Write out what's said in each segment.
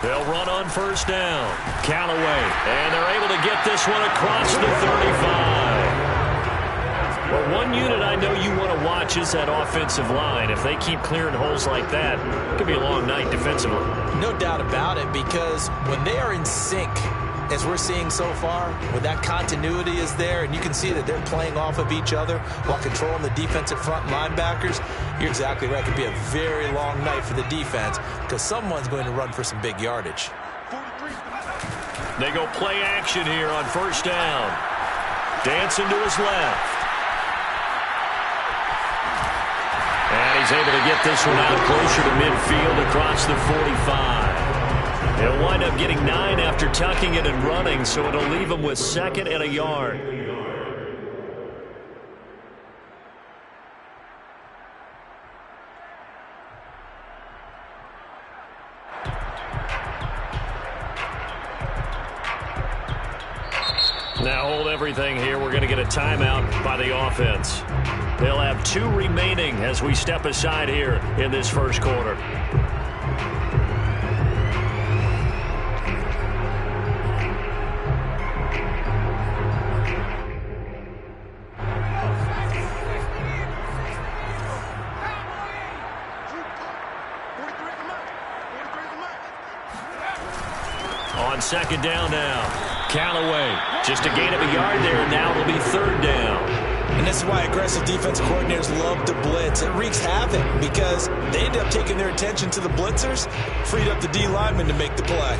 They'll run on first down. Callaway. And they're able to get this one across the 35. Well, one unit I know you want to watch is that offensive line. If they keep clearing holes like that, it could be a long night defensively. No doubt about it, because when they are in sync, as we're seeing so far, when that continuity is there, and you can see that they're playing off of each other while controlling the defensive front linebackers, you're exactly right. It could be a very long night for the defense because someone's going to run for some big yardage. They go play action here on first down. Dancing to his left. And he's able to get this one out closer to midfield across the 45. He'll wind up getting 9 after tucking it and running, so it'll leave him with 2nd and a yard. Now hold everything here. We're going to get a timeout by the offense. They'll have 2 remaining as we step aside here in this first quarter. On 2nd down now. Callaway, just a gain of a yard there, and now it'll be 3rd down. And this is why aggressive defensive coordinators love to blitz. It wreaks havoc because they end up taking their attention to the blitzers, freed up the D lineman to make the play.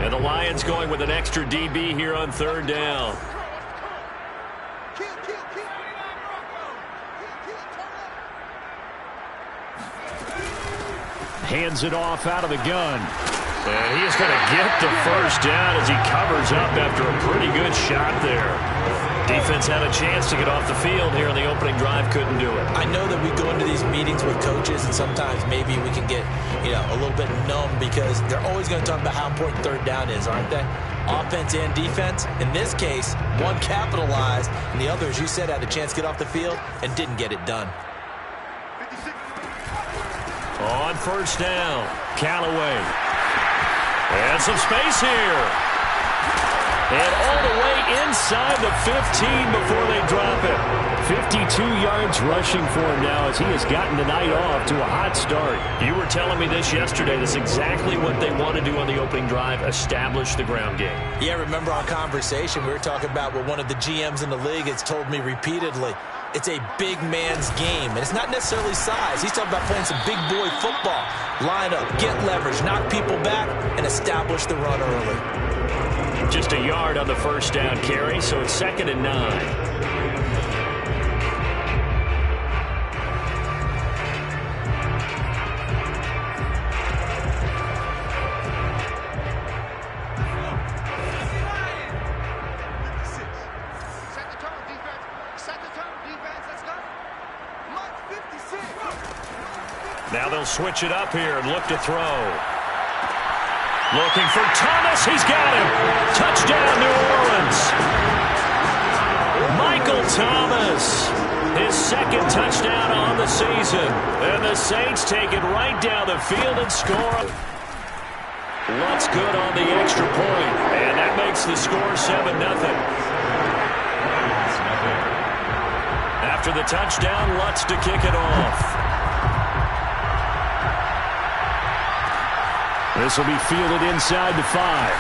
And the Lions going with an extra DB here on 3rd down. Hands it off out of the gun. And he is going to get the first down as he covers up after a pretty good shot there. Defense had a chance to get off the field here on the opening drive, couldn't do it. I know that we go into these meetings with coaches, and sometimes maybe we can get, a little bit numb because they're always going to talk about how important 3rd down is, aren't they? Offense and defense. In this case, one capitalized, and the other, as you said, had a chance to get off the field and didn't get it done. On first down, Callaway. And some space here. And all the way inside the 15 before they drop it. 52 yards rushing for him now as he has gotten the night off to a hot start. You were telling me this yesterday. That's exactly what they want to do on the opening drive, establish the ground game. Yeah, remember our conversation. We were talking about what one of the GMs in the league has told me repeatedly. It's a big man's game, and it's not necessarily size. He's talking about playing some big boy football. Line up, get leverage, knock people back, and establish the run early. Just a yard on the first down carry, so it's 2nd and 9. Now they'll switch it up here and look to throw. Looking for Thomas. He's got him. Touchdown, New Orleans. Michael Thomas. His 2nd touchdown on the season. And the Saints take it right down the field and score. Lutz good on the extra point. And that makes the score 7-0. After the touchdown, Lutz to kick it off. This will be fielded inside the 5.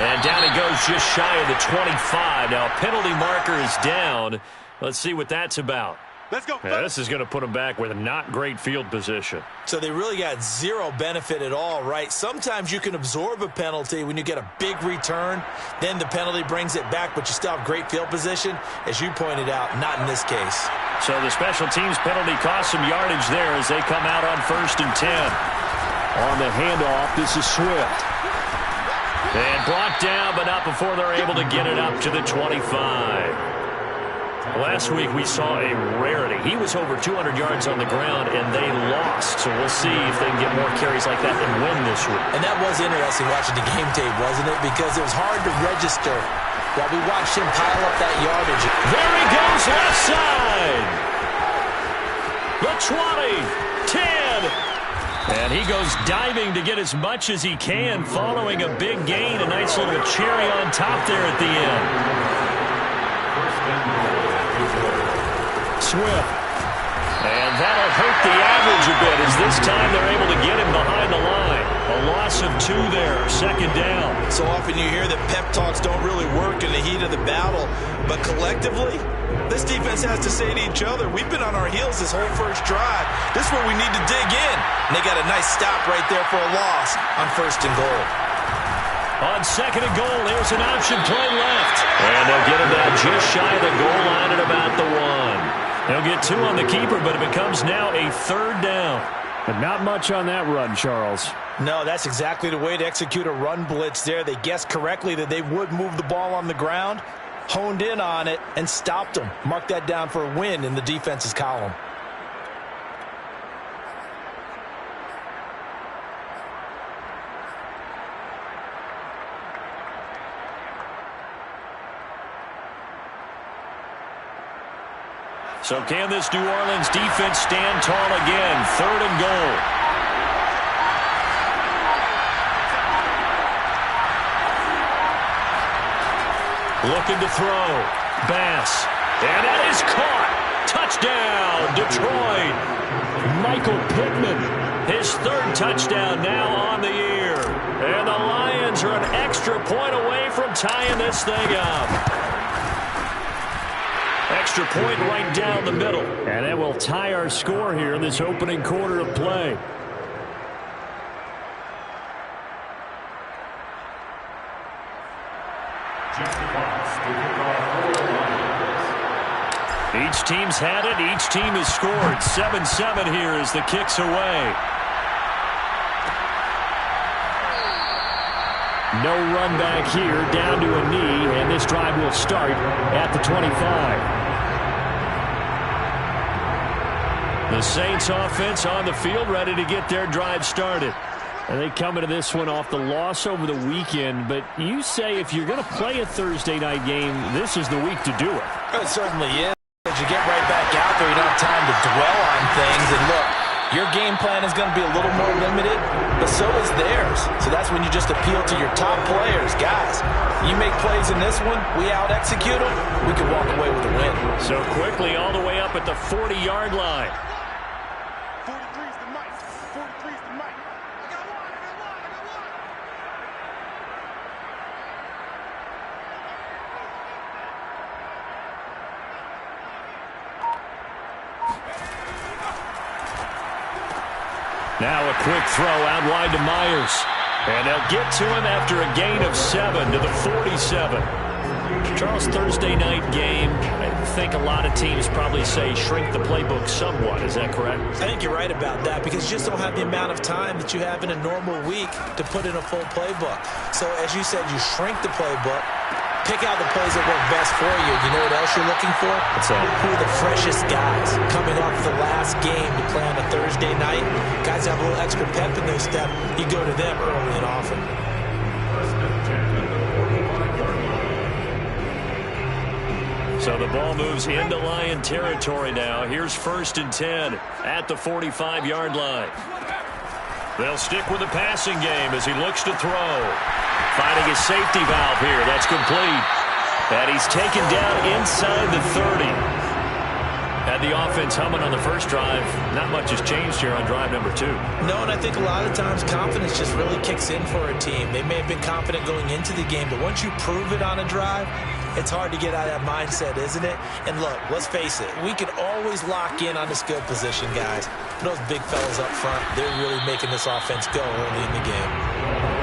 And down he goes just shy of the 25. Now, a penalty marker is down. Let's see what that's about. Let's go. Yeah, this is going to put him back with a not great field position. So they really got zero benefit at all, right? Sometimes you can absorb a penalty when you get a big return. Then the penalty brings it back, but you still have great field position. As you pointed out, not in this case. So the special teams penalty cost some yardage there as they come out on 1st and 10. On the handoff, this is Swift. And brought down, but not before they're able to get it up to the 25. Last week we saw a rarity. He was over 200 yards on the ground, and they lost. So we'll see if they can get more carries like that and win this week. And that was interesting watching the game tape, wasn't it? Because it was hard to register while we watched him pile up that yardage. There he goes, left side. The 20, 10. And he goes diving to get as much as he can following a big gain. A nice little cherry on top there at the end. Swift. And that'll hurt the average a bit as this time they're able to get him behind the line. A loss of 2 there, second down. So often you hear that pep talks don't really work in the heat of the battle, but collectively, this defense has to say to each other, we've been on our heels this whole first drive. This is where we need to dig in. And they got a nice stop right there for a loss on 1st and goal. On 2nd and goal, there's an option play left. And they'll get him down just shy of the goal line at about the 1. They'll get 2 on the keeper, but it becomes now a 3rd down. But not much on that run, Charles. No, that's exactly the way to execute a run blitz there. They guessed correctly that they would move the ball on the ground, honed in on it, and stopped them. Mark that down for a win in the defense's column. So can this New Orleans defense stand tall again? 3rd and goal. Looking to throw. Bass. And that is caught. Touchdown, Detroit. Michael Pittman. His 3rd touchdown now on the year. And the Lions are an extra point away from tying this thing up. Extra point right down the middle. And that will tie our score here in this opening quarter of play. Each team's had it. Each team has scored. 7-7 here as the kick's away. No run back here, down to a knee, and this drive will start at the 25. The Saints offense on the field ready to get their drive started. And they come into this one off the loss over the weekend, but you say if you're going to play a Thursday night game, this is the week to do it. It certainly is. As you get right back out there, you don't have time to dwell on things. And look, your game plan is going to be a little more limited, but so is theirs. So that's when you just appeal to your top players. Guys, you make plays in this one, we out-execute them, we can walk away with a win. So quickly all the way up at the 40-yard line. 43's the mic. 43's the mic. I got one. Now a quick throw out wide to Myers. And they'll get to him after a gain of 7 to the 47. Charles, Thursday night game, I think a lot of teams probably say shrink the playbook somewhat. Is that correct? I think you're right about that because you just don't have the amount of time that you have in a normal week to put in a full playbook. So as you said, you shrink the playbook, pick out the plays that work best for you. You know what else you're looking for? What's that? Who are the freshest guys coming off the last game to play on a Thursday night? Guys have a little extra pep in their step. You go to them early and often. So the ball moves into Lion territory now. Here's 1st and 10 at the 45-yard line. They'll stick with the passing game as he looks to throw. Finding his safety valve here. That's complete. And he's taken down inside the 30. Had the offense humming on the first drive. Not much has changed here on drive number 2. No, and I think a lot of times confidence just really kicks in for a team. They may have been confident going into the game, but once you prove it on a drive, it's hard to get out of that mindset, isn't it? And look, let's face it, we can always lock in on the skill position, guys. Those big fellas up front, they're really making this offense go early in the game.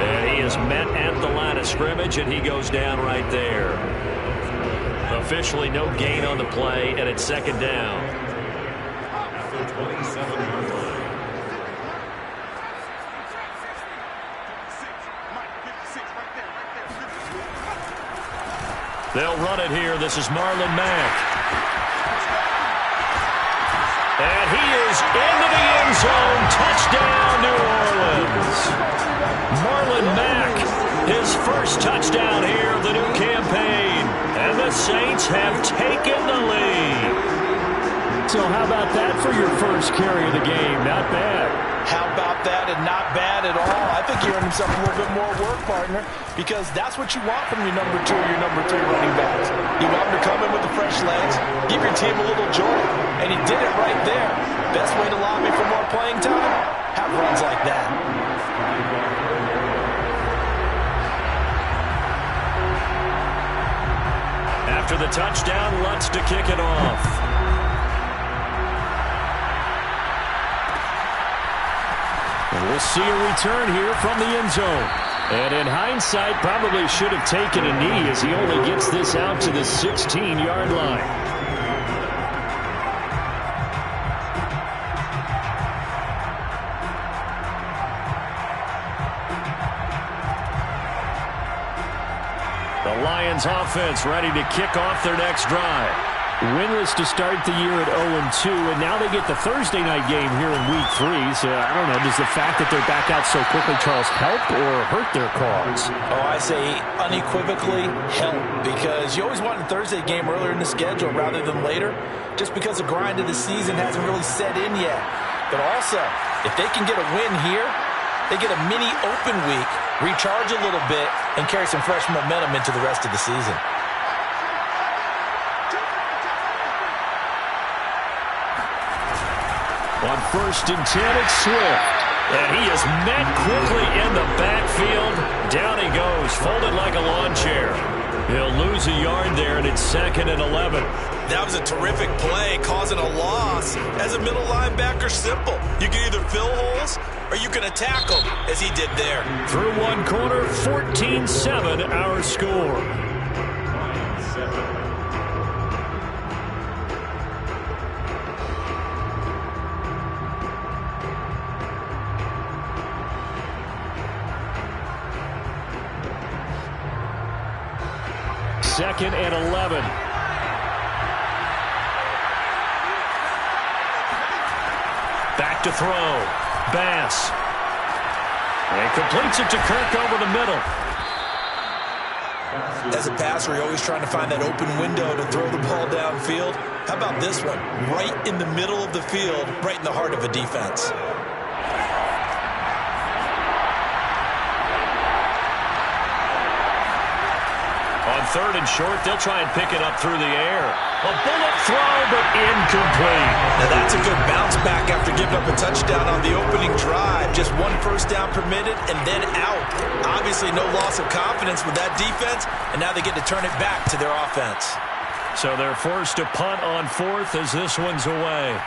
And he is met at the line of scrimmage, and he goes down right there. Officially no gain on the play, and it's 2nd down. They'll run it here. This is Marlon Mack. And he is into the end zone. Touchdown, New Orleans. Marlon Mack, his first touchdown here of the new campaign. And the Saints have taken the lead. So how about that for your first carry of the game? Not bad. How about that? And not bad at all. I think he earned himself a little bit more work, partner, because that's what you want from your number 2 or your number 3 running backs. You want them to come in with the fresh legs, give your team a little joy, and he did it right there. Best way to lobby for more playing time? Have runs like that. After the touchdown, Lutz to kick it off. And we'll see a return here from the end zone. And in hindsight, probably should have taken a knee as he only gets this out to the 16-yard line. The Lions offense ready to kick off their next drive. Winless to start the year at 0-2, and now they get the Thursday night game here in Week 3. So, I don't know, does the fact that they're back out so quickly, Charles, help or hurt their cause? Oh, I say unequivocally help, because you always want a Thursday game earlier in the schedule rather than later, just because the grind of the season hasn't really set in yet. But also, if they can get a win here, they get a mini open week, recharge a little bit, and carry some fresh momentum into the rest of the season. On 1st and 10, it's Swift. And he is met quickly in the backfield. Down he goes, folded like a lawn chair. He'll lose a yard there, and it's 2nd and 11. That was a terrific play, causing a loss. As a middle linebacker, simple. You can either fill holes or you can attack them, as he did there. Through one quarter, 14-7, our score. Second and 11. Back to throw. Bass. And completes it to Kirk over the middle. As a passer, you're always trying to find that open window to throw the ball downfield. How about this one? Right in the middle of the field, right in the heart of a defense. On 3rd and short, they'll try and pick it up through the air. A bullet throw, but incomplete. Now that's a good bounce back after giving up a touchdown on the opening drive. Just 1 first down permitted and then out. Obviously no loss of confidence with that defense, and now they get to turn it back to their offense. So they're forced to punt on 4th as this one's away.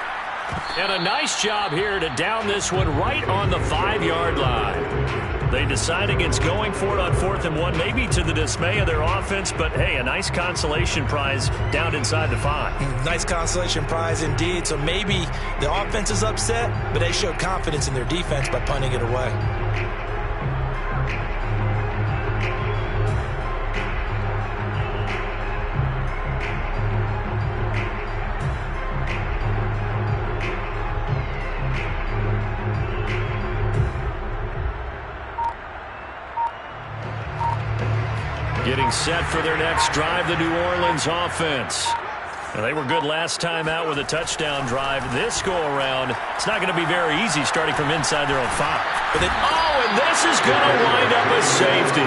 And a nice job here to down this one right on the 5-yard line. They decide against going for it on 4th and 1, maybe to the dismay of their offense, but hey, a nice consolation prize down inside the 5. Nice consolation prize indeed. So maybe the offense is upset, but they showed confidence in their defense by punting it away. Getting set for their next drive, the New Orleans offense. And they were good last time out with a touchdown drive. This go-around, it's not going to be very easy starting from inside their own 5. But then, and this is going to wind up a safety.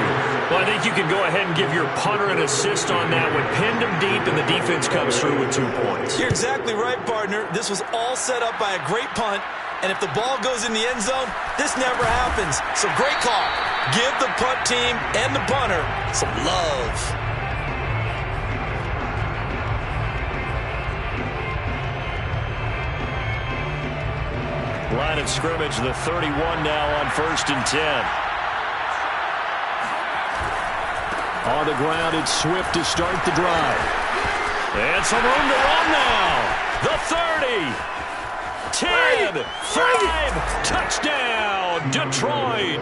Well, I think you can go ahead and give your punter an assist on that one. Pinned him deep, and the defense comes through with 2 points. You're exactly right, partner. This was all set up by a great punt. And if the ball goes in the end zone, this never happens. So great call. Give the punt team and the punter some love. Line of scrimmage, the 31 now on 1st and 10. On the ground, it's Swift to start the drive. And some room to run now. The 30. 10, 5, touchdown, Detroit.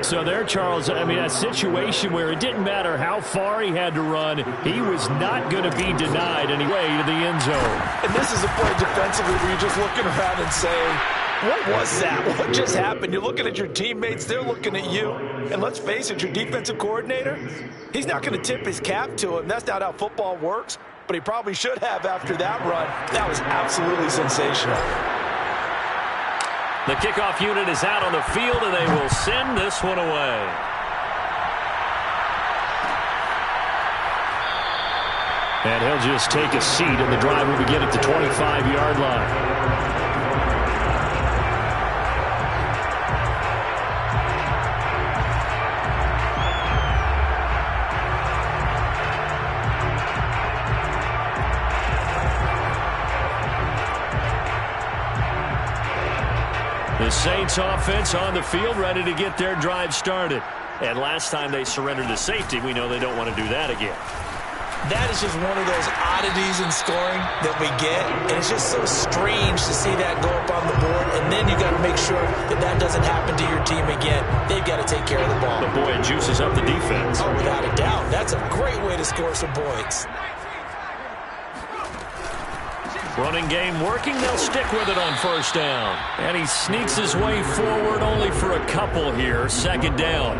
So there, Charles, I mean, a situation where it didn't matter how far he had to run, he was not going to be denied anyway to the end zone. And this is a play defensively where you're just looking around and saying, what was that? What just happened? You're looking at your teammates, they're looking at you. And let's face it, your defensive coordinator, he's not going to tip his cap to him. That's not how football works. But he probably should have after that run. That was absolutely sensational. The kickoff unit is out on the field, and they will send this one away. And he'll just take a seat, and the drive will begin at the 25-yard line. The Saints offense on the field, ready to get their drive started. And last time they surrendered to safety, we know they don't want to do that again. That is just one of those oddities in scoring that we get, and it's just so strange to see that go up on the board, and then you got to make sure that that doesn't happen to your team again. They've got to take care of the ball. But boy, it juices up the defense. Oh, without a doubt. That's a great way to score some points. Running game working. They'll stick with it on first down. And he sneaks his way forward only for a couple here. Second down.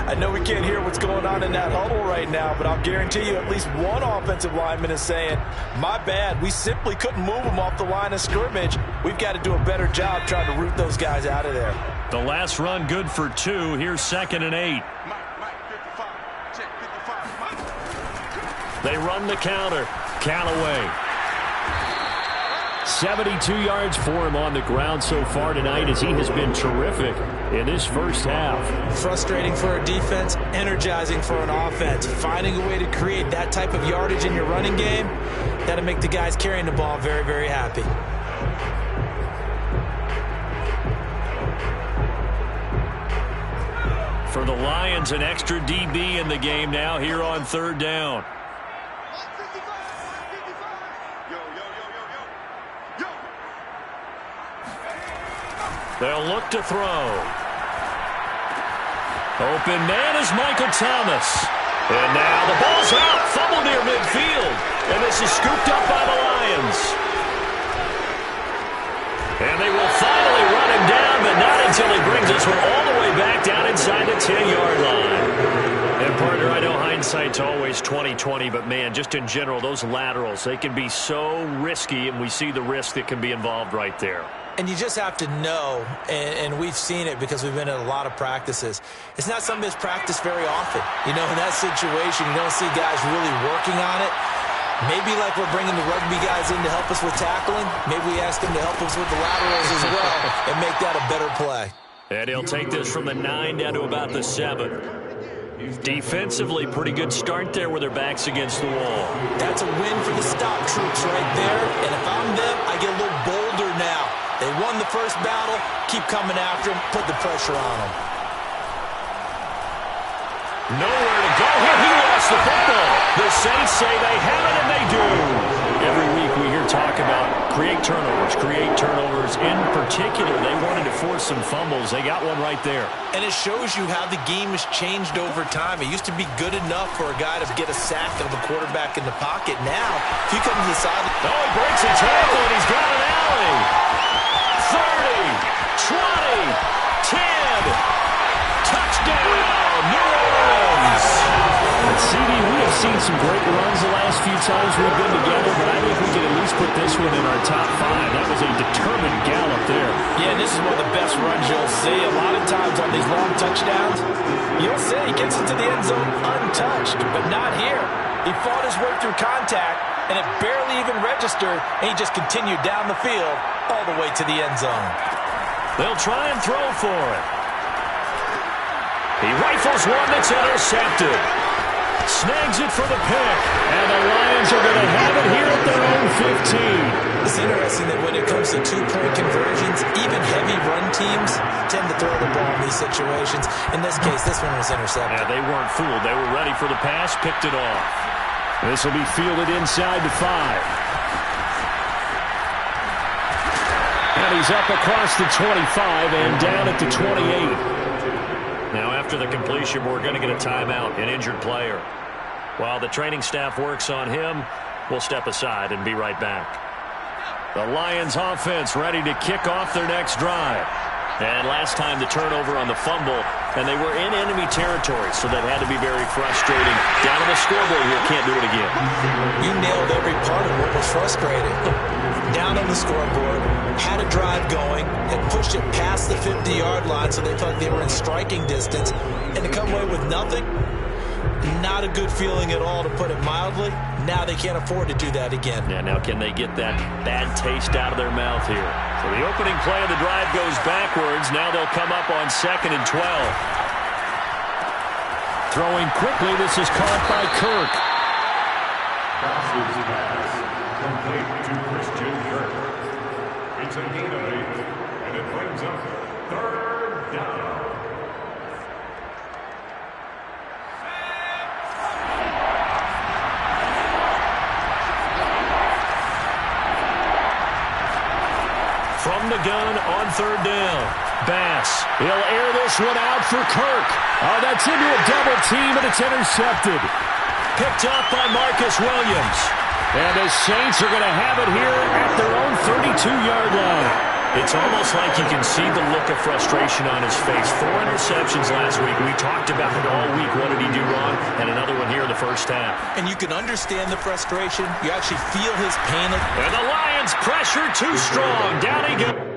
I know we can't hear what's going on in that huddle right now, but I'll guarantee you at least one offensive lineman is saying, my bad, we simply couldn't move them off the line of scrimmage. We've got to do a better job trying to root those guys out of there. The last run good for 2. Here's 2nd and 8. They run the counter. Callaway. 72 yards for him on the ground so far tonight, as he has been terrific in this first half. Frustrating for a defense, energizing for an offense. Finding a way to create that type of yardage in your running game, got to make the guys carrying the ball very, very happy. For the Lions, an extra DB in the game now here on third down. They'll look to throw. Open man is Michael Thomas. And now the ball's out. Fumble near midfield. And this is scooped up by the Lions. And they will finally run him down, but not until he brings this one all the way back down inside the 10-yard line. And, partner, I know hindsight's always 20/20, but, man, just in general, those laterals, they can be so risky, and we see the risk that can be involved right there. And you just have to know, and we've seen it because we've been at a lot of practices. It's not something that's practiced very often. You know, in that situation, you don't see guys really working on it. Maybe like we're bringing the rugby guys in to help us with tackling, maybe we ask them to help us with the laterals as well and make that a better play. And he'll take this from the 9 down to about the 7. Defensively, pretty good start there with their backs against the wall. That's a win for the stop troops right there. And if I'm them, I get a little bolder now. They won the first battle. Keep coming after them. Put the pressure on them. Nowhere to go here. He lost the football. The Saints say they have it, and they do. Every week we hear talk about create turnovers. In particular, they wanted to force some fumbles. They got one right there. And it shows you how the game has changed over time. It used to be good enough for a guy to get a sack of a quarterback in the pocket. Now, if you come to the side... Oh, he breaks a tackle, and he's got an alley. 30, 20, 10. Touchdown, New Orleans. CD, we have seen some great runs the last few times we've been together, but I think we can at least put this one in our top 5. That was a determined gallop there. Yeah, and this is one of the best runs you'll see. A lot of times on these long touchdowns, you'll see he gets into the end zone untouched, but not here. He fought his way through contact, and it barely even registered, and he just continued down the field all the way to the end zone. They'll try and throw for it. He rifles one that's intercepted. Snags it for the pick. And the Lions are going to have it here at their own 15. It's interesting that when it comes to two-point conversions, even heavy run teams tend to throw the ball in these situations. In this case, this one was intercepted. Yeah, they weren't fooled. They were ready for the pass, picked it off. This will be fielded inside the 5. And he's up across the 25 and down at the 28. Now, after the completion, we're going to get a timeout, an injured player. While the training staff works on him, we'll step aside and be right back. The Lions offense ready to kick off their next drive. And last time the turnover on the fumble, and they were in enemy territory, so that had to be very frustrating. Down on the scoreboard here, can't do it again. You nailed every part of what was frustrating. down on the scoreboard, had a drive going, and pushed it past the 50-yard line so they felt like they were in striking distance, and to come away with nothing, not a good feeling at all, to put it mildly. Now they can't afford to do that again. Yeah, now can they get that bad taste out of their mouth here? So the opening play of the drive goes backwards. Now they'll come up on 2nd and 12. Throwing quickly, this is caught by Kirk. Passes pass complete to Christian Kirk. It's a gain of 8, and it brings up 3rd down. From the gun on 3rd down. Bass. He'll air this one out for Kirk. Oh, that's into a double team, and it's intercepted. Picked up by Marcus Williams. And the Saints are going to have it here at their own 32-yard line. It's almost like you can see the look of frustration on his face. 4 interceptions last week. We talked about it all week. What did he do wrong? And another one here in the first half. And you can understand the frustration. You actually feel his pain. And the Lions pressure too strong. Down he goes.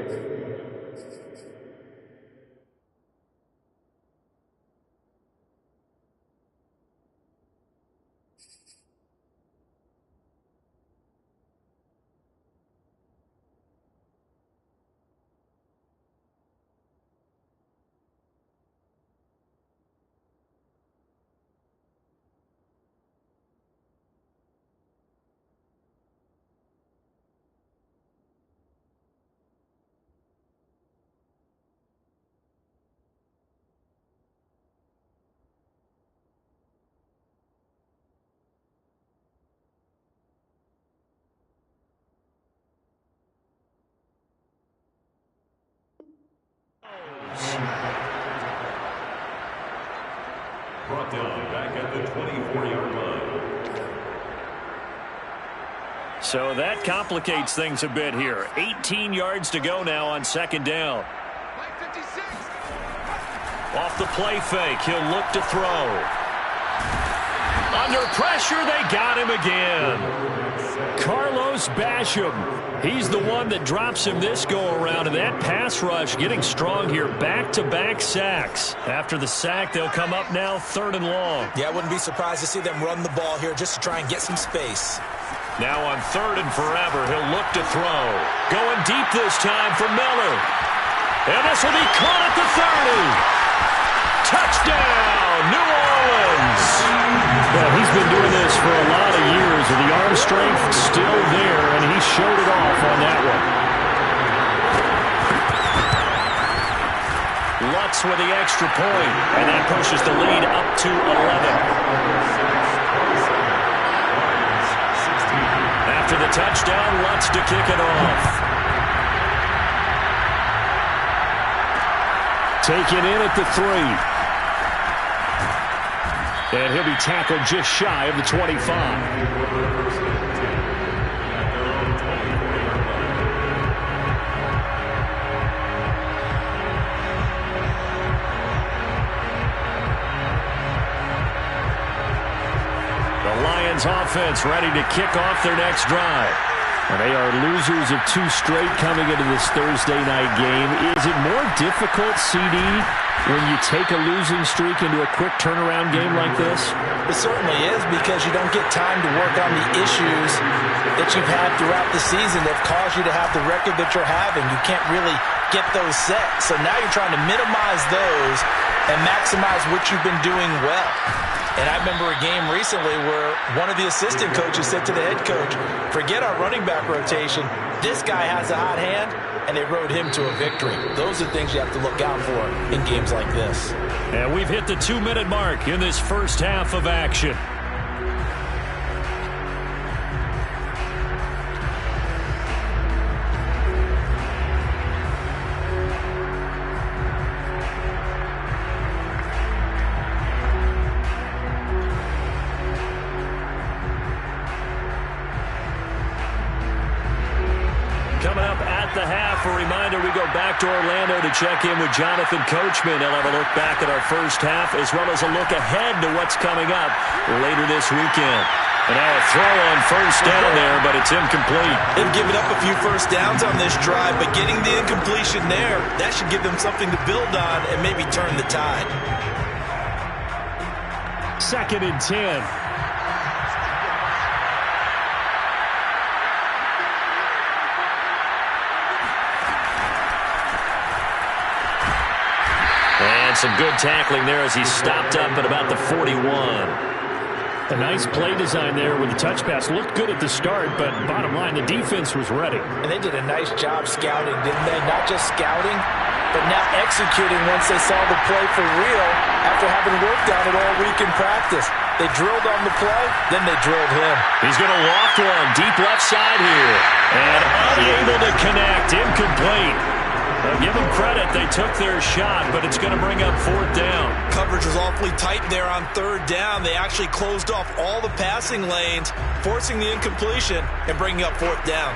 Brought down back at the 24-yard line. So that complicates things a bit here. 18 yards to go now on 2nd down. Off the play fake, he'll look to throw. Under pressure, they got him again. Carlos Basham. He's the one that drops him this go-around, and that pass rush getting strong here. Back-to-back sacks. After the sack, they'll come up now 3rd and long. Yeah, I wouldn't be surprised to see them run the ball here just to try and get some space. Now on 3rd and forever, he'll look to throw. Going deep this time for Miller. And this will be caught at the 30. Touchdown, New Orleans. Well, he's been doing this for a lot of years, and the arm strength still there, and he showed it off on that one. Lutz with the extra point, and that pushes the lead up to 11. After the touchdown, Lutz to kick it off. Taken in at the 3. And he'll be tackled just shy of the 25. The Lions offense ready to kick off their next drive. And they are losers of 2 straight coming into this Thursday night game. Is it more difficult, CD, when you take a losing streak into a quick turnaround game like this? It certainly is, because you don't get time to work on the issues that you've had throughout the season that caused you to have the record that you're having. You can't really get those set. So now you're trying to minimize those and maximize what you've been doing well. And I remember a game recently where one of the assistant coaches said to the head coach, forget our running back rotation. This guy has a hot hand, and they rode him to a victory. Those are things you have to look out for in games like this. And we've hit the 2-minute mark in this first half of action. Coming up at the half, a reminder we go back to Orlando to check in with Jonathan Coachman. He'll have a look back at our first half as well as a look ahead to what's coming up later this weekend. And now a throw on first down there, but it's incomplete. They've given up a few first downs on this drive, but getting the incompletion there, that should give them something to build on and maybe turn the tide. 2nd and 10. And some good tackling there as he stopped up at about the 41. A nice play design there with the touch pass. Looked good at the start, but bottom line, the defense was ready. And they did a nice job scouting, didn't they? Not just scouting, but now executing once they saw the play for real after having worked on it all week in practice. They drilled on the play, then they drilled him. He's going to loft one deep left side here. And unable to connect. Incomplete. Now give them credit. They took their shot, but it's going to bring up 4th down. Coverage was awfully tight there on 3rd down. They actually closed off all the passing lanes, forcing the incompletion and bringing up 4th down.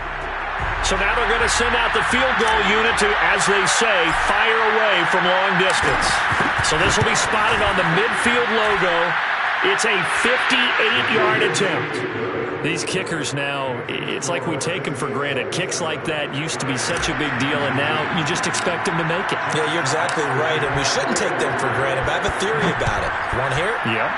So now they're going to send out the field goal unit to, as they say, fire away from long distance. So this will be spotted on the midfield logo. It's a 58-yard attempt. These kickers now, it's like we take them for granted. Kicks like that used to be such a big deal, and now you just expect them to make it. Yeah, you're exactly right, and we shouldn't take them for granted, but I have a theory about it. Want to hear it? Yeah.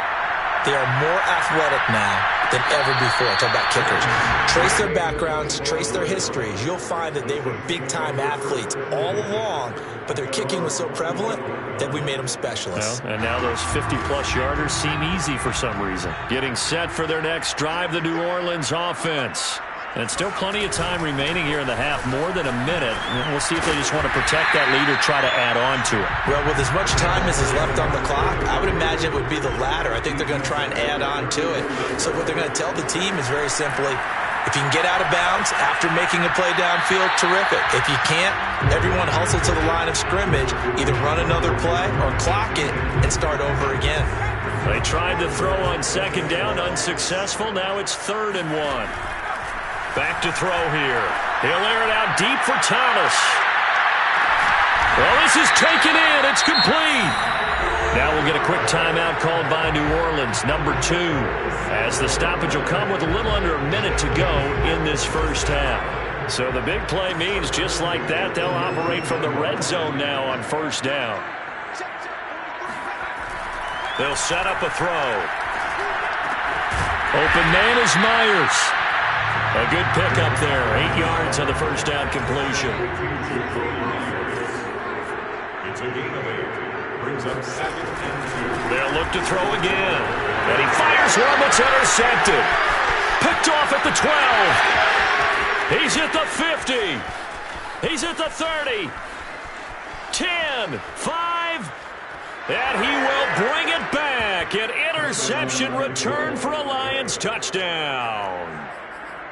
They are more athletic now than ever before. Talk about kickers. Trace their backgrounds, trace their histories. You'll find that they were big-time athletes all along, but their kicking was so prevalent that we made them specialists. Well, and now those 50-plus yarders seem easy for some reason. Getting set for their next drive, the New Orleans offense. And still plenty of time remaining here in the half, more than a minute. We'll see if they just want to protect that lead or try to add on to it. Well, with as much time as is left on the clock, I would imagine it would be the latter. I think they're going to try and add on to it. So what they're going to tell the team is very simply, if you can get out of bounds after making a play downfield, terrific. If you can't, everyone hustle to the line of scrimmage, either run another play or clock it and start over again. They tried to throw on 2nd down, unsuccessful. Now it's 3rd and 1. Back to throw here. He'll air it out deep for Thomas. Well, this is taken in. It's complete. Now we'll get a quick timeout called by New Orleans, number 2, as the stoppage will come with a little under a minute to go in this first half. So the big play means just like that, they'll operate from the red zone now on 1st down. They'll set up a throw. Open man is Myers. A good pickup there. 8 yards on the first down completion. It's a gain of 8. Brings up 2nd and 2. They'll look to throw again. And he fires one that's intercepted. Picked off at the 12. He's at the 50. He's at the 30. 10, 5. And he will bring it back. An interception return for a Lions touchdown.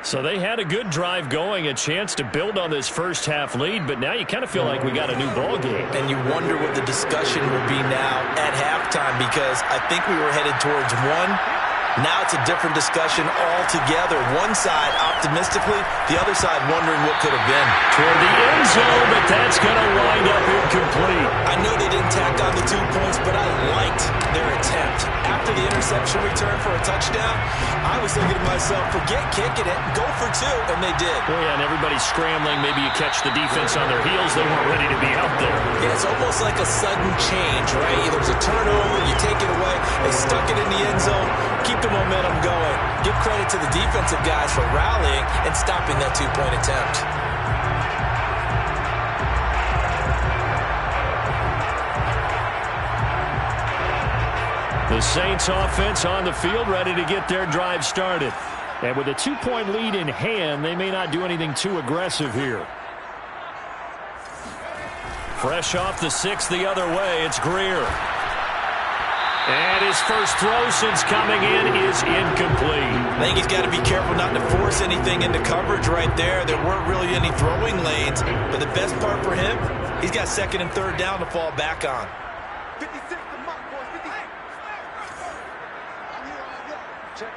So they had a good drive going, a chance to build on this first half lead, but now you kind of feel like we got a new ball game. And you wonder what the discussion will be now at halftime, because I think we were headed towards one. Now it's a different discussion altogether. One side optimistically, the other side wondering what could have been. Toward the end zone, but that's going to wind up incomplete. I know they didn't tack on the 2 points, but I liked their attempt. After the interception return for a touchdown, I was thinking to myself, forget kicking it, go for 2, and they did. Oh, yeah, and everybody's scrambling. Maybe you catch the defense on their heels. They weren't ready to be out there. Yeah, it's almost like a sudden change, right? There's a turnover, you take it away, they stuck it in the end zone, keep the momentum going. Give credit to the defensive guys for rallying and stopping that 2-point attempt. The Saints offense on the field, ready to get their drive started. And with a 2-point lead in hand, they may not do anything too aggressive here. Fresh off the 6 the other way, it's Greer. And his first throw since coming in is incomplete. I think he's got to be careful not to force anything into coverage right there. There weren't really any throwing lanes, but the best part for him, he's got 2nd and 3rd down to fall back on. 56 the mark, boys. 50. Check.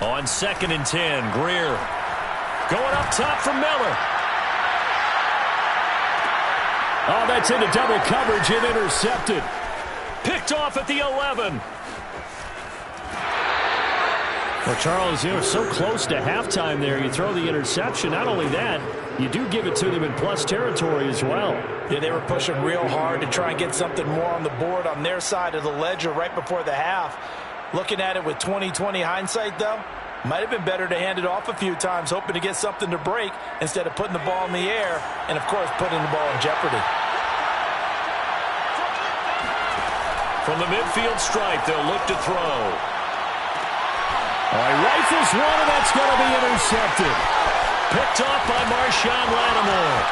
On 2nd and 10, Greer going up top for Miller. Oh, that's into double coverage and intercepted. Picked off at the 11. Well, Charles, you know, so close to halftime there. You throw the interception. Not only that, you do give it to them in plus territory as well. Yeah, they were pushing real hard to try and get something more on the board on their side of the ledger right before the half. Looking at it with 20/20 hindsight, though, might have been better to hand it off a few times, hoping to get something to break instead of putting the ball in the air and, of course, putting the ball in jeopardy. From the midfield stripe, they'll look to throw. All right, rifles one, and that's going to be intercepted. Picked off by Marshawn Lattimore.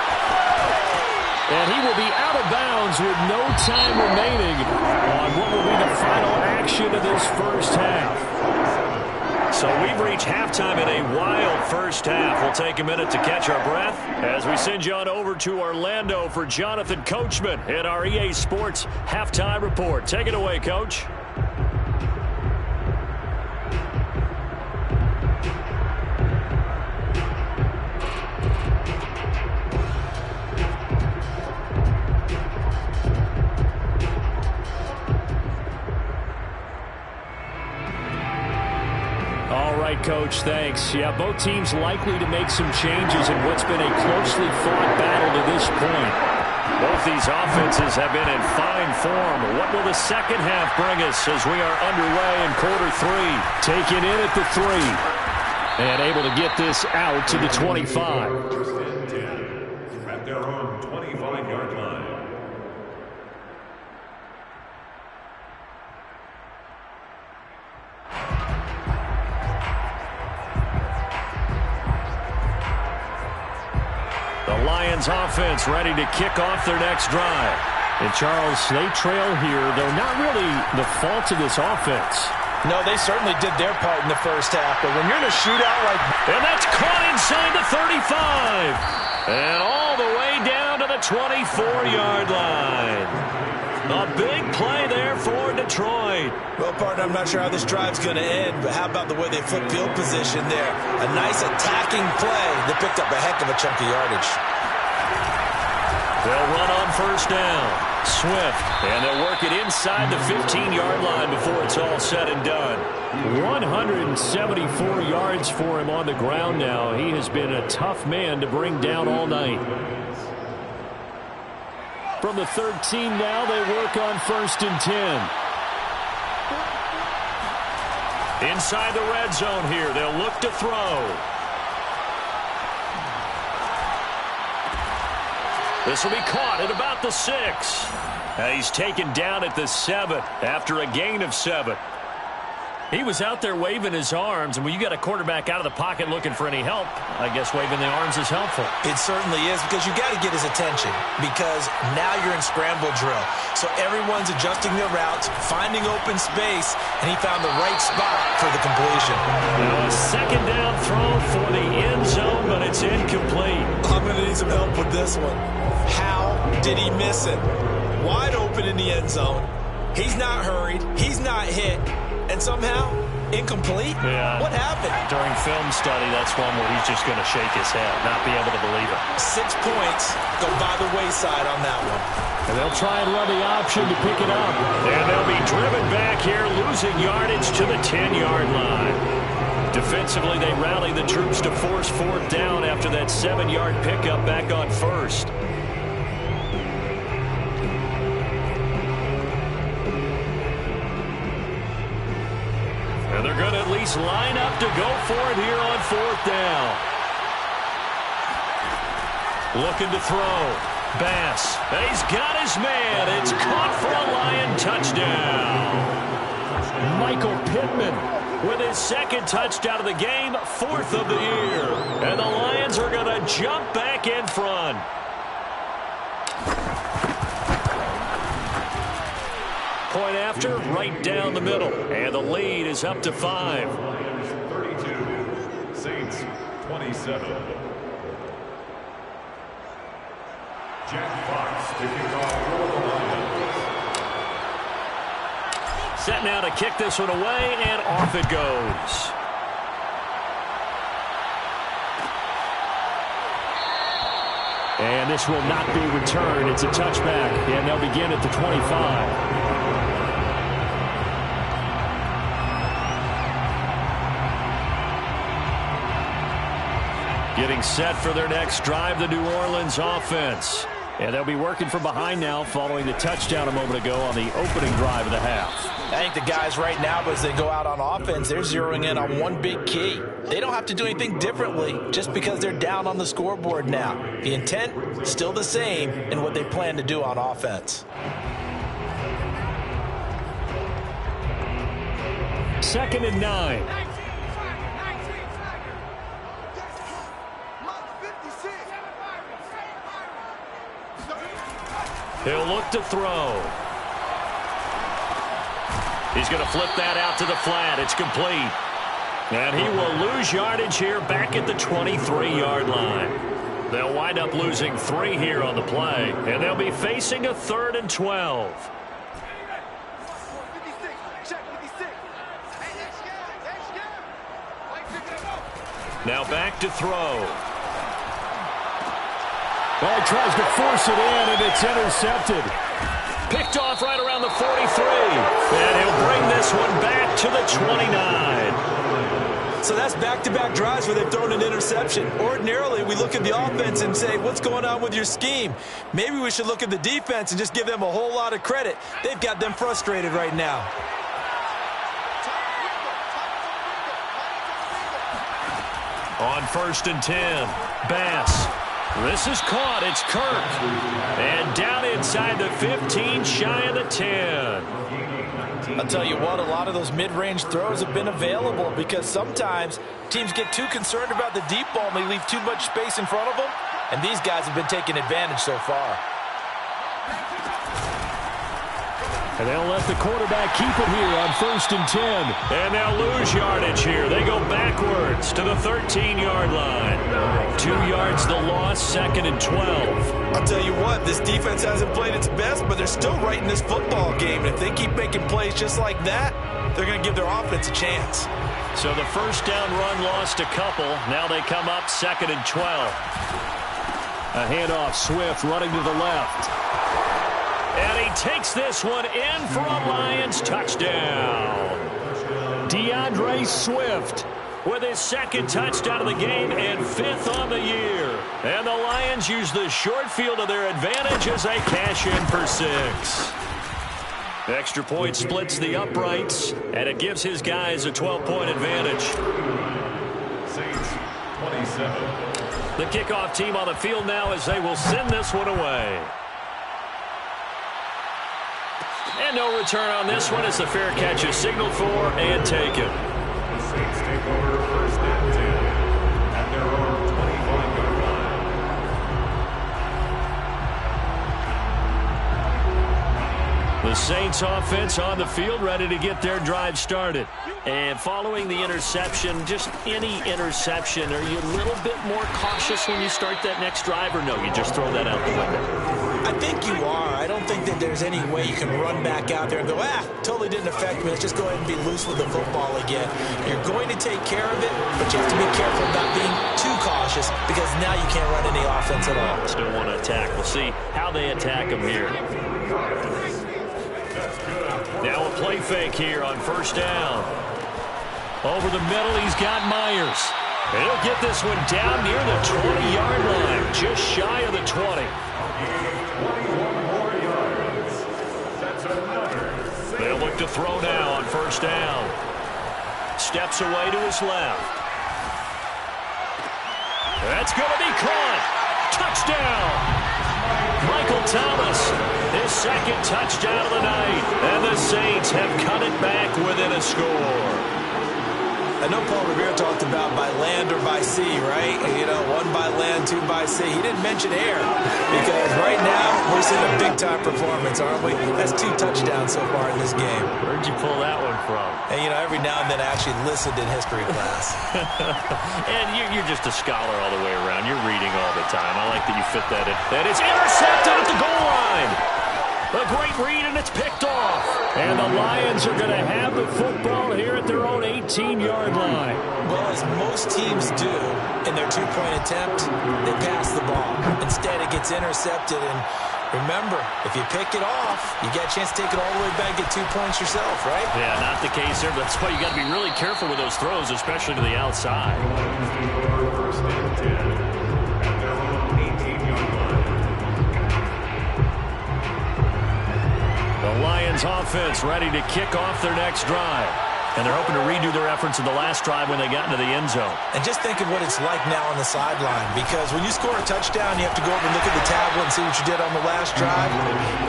And he will be out of bounds with no time remaining on what will be the final action of this first half. So we've reached halftime in a wild first half. We'll take a minute to catch our breath as we send you on over to Orlando for Jonathan Coachman in our EA Sports Halftime Report. Take it away, Coach. Coach, thanks. Yeah, both teams likely to make some changes in what's been a closely fought battle to this point. Both these offenses have been in fine form. What will the second half bring us as we are underway in quarter three? Taken in at the 3. And able to get this out to the 25. At their own 25-yard line. The Lions offense ready to kick off their next drive. And Charles, they trail here. They're not really the fault of this offense. No, they certainly did their part in the first half, but when you're in a shootout like... And that's caught inside the 35. And all the way down to the 24-yard line. A big play there for Detroit. Well, partner, I'm not sure how this drive's going to end, but how about the way they flip field position there? A nice attacking play that picked up a heck of a chunk of yardage. They'll run on first down. Swift, and they'll work it inside the 15-yard line before it's all said and done. 174 yards for him on the ground now. He has been a tough man to bring down all night. From the 13 now, they work on 1st and 10. Inside the red zone here, they'll look to throw. This will be caught at about the 6. He's taken down at the 7 after a gain of 7. He was out there waving his arms, and when you got a quarterback out of the pocket looking for any help, I guess waving the arms is helpful. It certainly is, because you got to get his attention, because now you're in scramble drill. So everyone's adjusting their routes, finding open space, and he found the right spot for the completion. Now a second down throw for the end zone, but it's incomplete. I'm going to need some help with this one. How did he miss it? Wide open in the end zone. He's not hurried. He's not hit. And somehow, incomplete? Yeah. What happened? During film study, that's one where he's just going to shake his head, not be able to believe it. 6 points go by the wayside on that one. And they'll try and run the option to pick it up. And they'll be driven back here, losing yardage to the 10-yard line. Defensively, they rally the troops to force 4th down after that 7-yard pickup back on 1st. And they're going to at least line up to go for it here on 4th down. Looking to throw. Bass. He's got his man. It's caught for a Lion touchdown. Michael Pittman with his 2nd touchdown of the game, 4th of the year. And the Lions are going to jump back in front. Point after, right down the middle. And the lead is up to 5. Lions 32, Saints 27. Jack Fox to kick off for the Lions. Set now to kick this one away, and off it goes. And this will not be returned. It's a touchback, and they'll begin at the 25. Getting set for their next drive, the New Orleans offense. And they'll be working from behind now following the touchdown a moment ago on the opening drive of the half. I think the guys right now, as they go out on offense, they're zeroing in on one big key. They don't have to do anything differently just because they're down on the scoreboard now. The intent, still the same in what they plan to do on offense. Second and 9. He'll look to throw. He's going to flip that out to the flat. It's complete. And he will lose yardage here back at the 23-yard line. They'll wind up losing 3 here on the play. And they'll be facing a 3rd and 12. Now back to throw. Well, he tries to force it in, and it's intercepted. Picked off right around the 43. And he'll bring this one back to the 29. So that's back-to-back drives where they've thrown an interception. Ordinarily, we look at the offense and say, what's going on with your scheme? Maybe we should look at the defense and just give them a whole lot of credit. They've got them frustrated right now. On 1st and 10, Bass. This is caught. It's Kirk. And down inside the 15, shy of the 10. I'll tell you what, a lot of those mid-range throws have been available because sometimes teams get too concerned about the deep ball and they leave too much space in front of them, and these guys have been taking advantage so far. And they'll let the quarterback keep it here on 1st and 10. And they'll lose yardage here. They go backwards to the 13-yard line. 2 yards the loss, 2nd and 12. I'll tell you what, this defense hasn't played its best, but they're still right in this football game. And if they keep making plays just like that, they're going to give their offense a chance. So the first down run lost a couple. Now they come up 2nd and 12. A handoff, Swift running to the left. And he takes this one in for a Lions touchdown. DeAndre Swift with his 2nd touchdown of the game and 5th on the year. And the Lions use the short field to their advantage as they cash in for 6. Extra point splits the uprights, and it gives his guys a 12-point advantage. Saints 27. The kickoff team on the field now as they will send this one away. And no return on this one as the fair catch is signaled for and taken. The Saints take over 1st and 10 at their own 25-yard line. The Saints offense on the field ready to get their drive started. And following the interception, just any interception, are you a little bit more cautious when you start that next drive, or no, you just throw that out the window? I think you are. I don't think that there's any way you can run back out there and go, totally didn't affect me. Let's just go ahead and be loose with the football again. You're going to take care of it, but you have to be careful about being too cautious because now you can't run any offense at all. Still want to attack. We'll see how they attack them here. Now a play fake here on 1st down. Over the middle, he's got Myers. And he'll get this one down near the 20-yard line, just shy of the 20. 21 more yards. That's another. They'll look to throw now on 1st down. Steps away to his left. That's going to be caught. Touchdown. Michael Thomas, his 2nd touchdown of the night. And the Saints have cut it back within a score. I know Paul Revere talked about by land or by sea, right? You know, 1 by land, 2 by sea. He didn't mention air because right now we're seeing a big-time performance, aren't we? That's 2 touchdowns so far in this game. Where'd you pull that one from? And, you know, every now and then I actually listened in history class. And you're just a scholar all the way around. You're reading all the time. I like that you fit that in. And it's intercepted at the goal line. A great read, and it's picked off. And the Lions are going to have the football here at their own 18-yard line. Well, as most teams do in their two-point attempt, they pass the ball. Instead, it gets intercepted. And remember, if you pick it off, you get a chance to take it all the way back and get 2 points yourself, right? Yeah, not the case there. That's why you got to be really careful with those throws, especially to the outside. First and 10 at their own 18-yard line. The Lions offense ready to kick off their next drive. And they're hoping to redo their efforts in the last drive when they got into the end zone. And just think of what it's like now on the sideline, because when you score a touchdown, you have to go over and look at the tablet and see what you did on the last drive.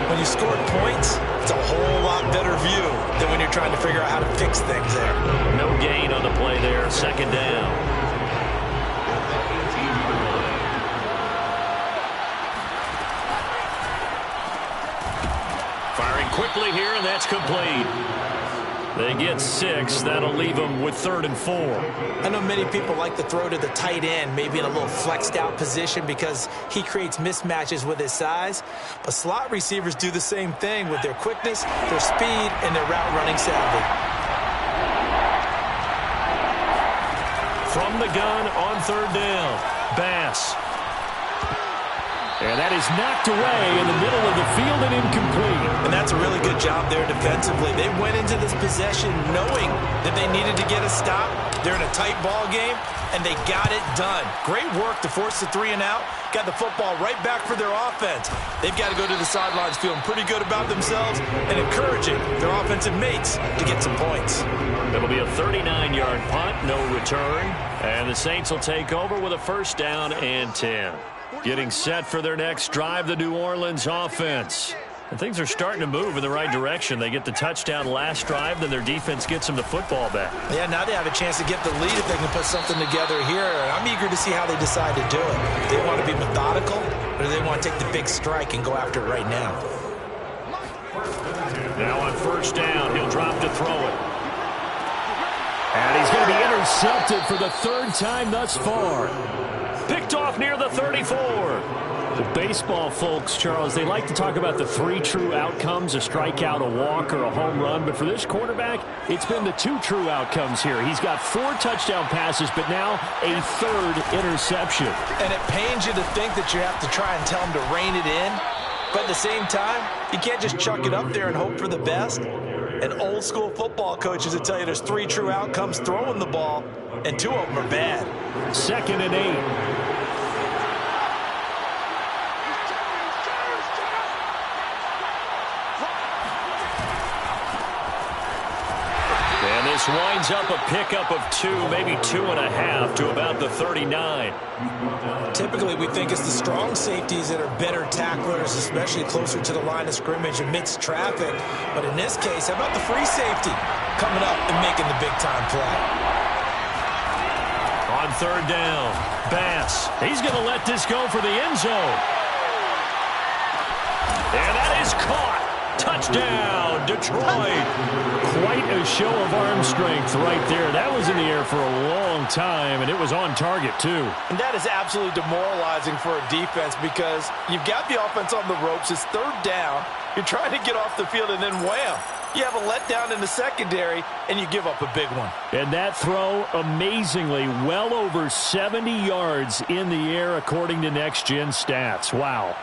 When you scored points, it's a whole lot better view than when you're trying to figure out how to fix things there. No gain on the play there. Second down. Firing quickly here, and that's complete. They get 6. That'll leave them with 3rd and 4. I know many people like to throw to the tight end, maybe in a little flexed out position because he creates mismatches with his size. But slot receivers do the same thing with their quickness, their speed, and their route running savvy. From the gun on 3rd down, Bass. And that is knocked away in the middle of the field and incomplete. And that's a really good job there defensively. They went into this possession knowing that they needed to get a stop. They're in a tight ball game, and they got it done. Great work to force the 3 and out. Got the football right back for their offense. They've got to go to the sidelines feeling pretty good about themselves and encouraging their offensive mates to get some points. It'll be a 39-yard punt, no return. And the Saints will take over with a 1st down and 10. Getting set for their next drive, the New Orleans offense. And things are starting to move in the right direction. They get the touchdown last drive, then their defense gets them the football back. Yeah, now they have a chance to get the lead if they can put something together here. I'm eager to see how they decide to do it. Do they want to be methodical, or do they want to take the big strike and go after it right now? Now on 1st down, he'll drop to throw it. And he's going to be intercepted for the 3rd time thus far. Picked off near the 34. The baseball folks, Charles, they like to talk about the 3 true outcomes, a strikeout, a walk, or a home run. But for this quarterback, it's been the 2 true outcomes here. He's got 4 touchdown passes, but now a 3rd interception. And it pains you to think that you have to try and tell him to rein it in. But at the same time, you can't just chuck it up there and hope for the best. And old school football coaches will tell you there's 3 true outcomes throwing the ball, and 2 of them are bad. 2nd and 8. And this winds up a pickup of 2, maybe 2.5 to about the 39. Typically, we think it's the strong safeties that are better tacklers, especially closer to the line of scrimmage amidst traffic. But in this case, how about the free safety coming up and making the big-time play? On 3rd down, Bass. He's going to let this go for the end zone. And that is caught. Touchdown, Detroit. Quite a show of arm strength right there. That was in the air for a long time, and it was on target, too. And that is absolutely demoralizing for a defense because you've got the offense on the ropes. It's 3rd down. You're trying to get off the field, and then wham. You have a letdown in the secondary, and you give up a big one. And that throw, amazingly, well over 70 yards in the air, according to Next Gen Stats. Wow.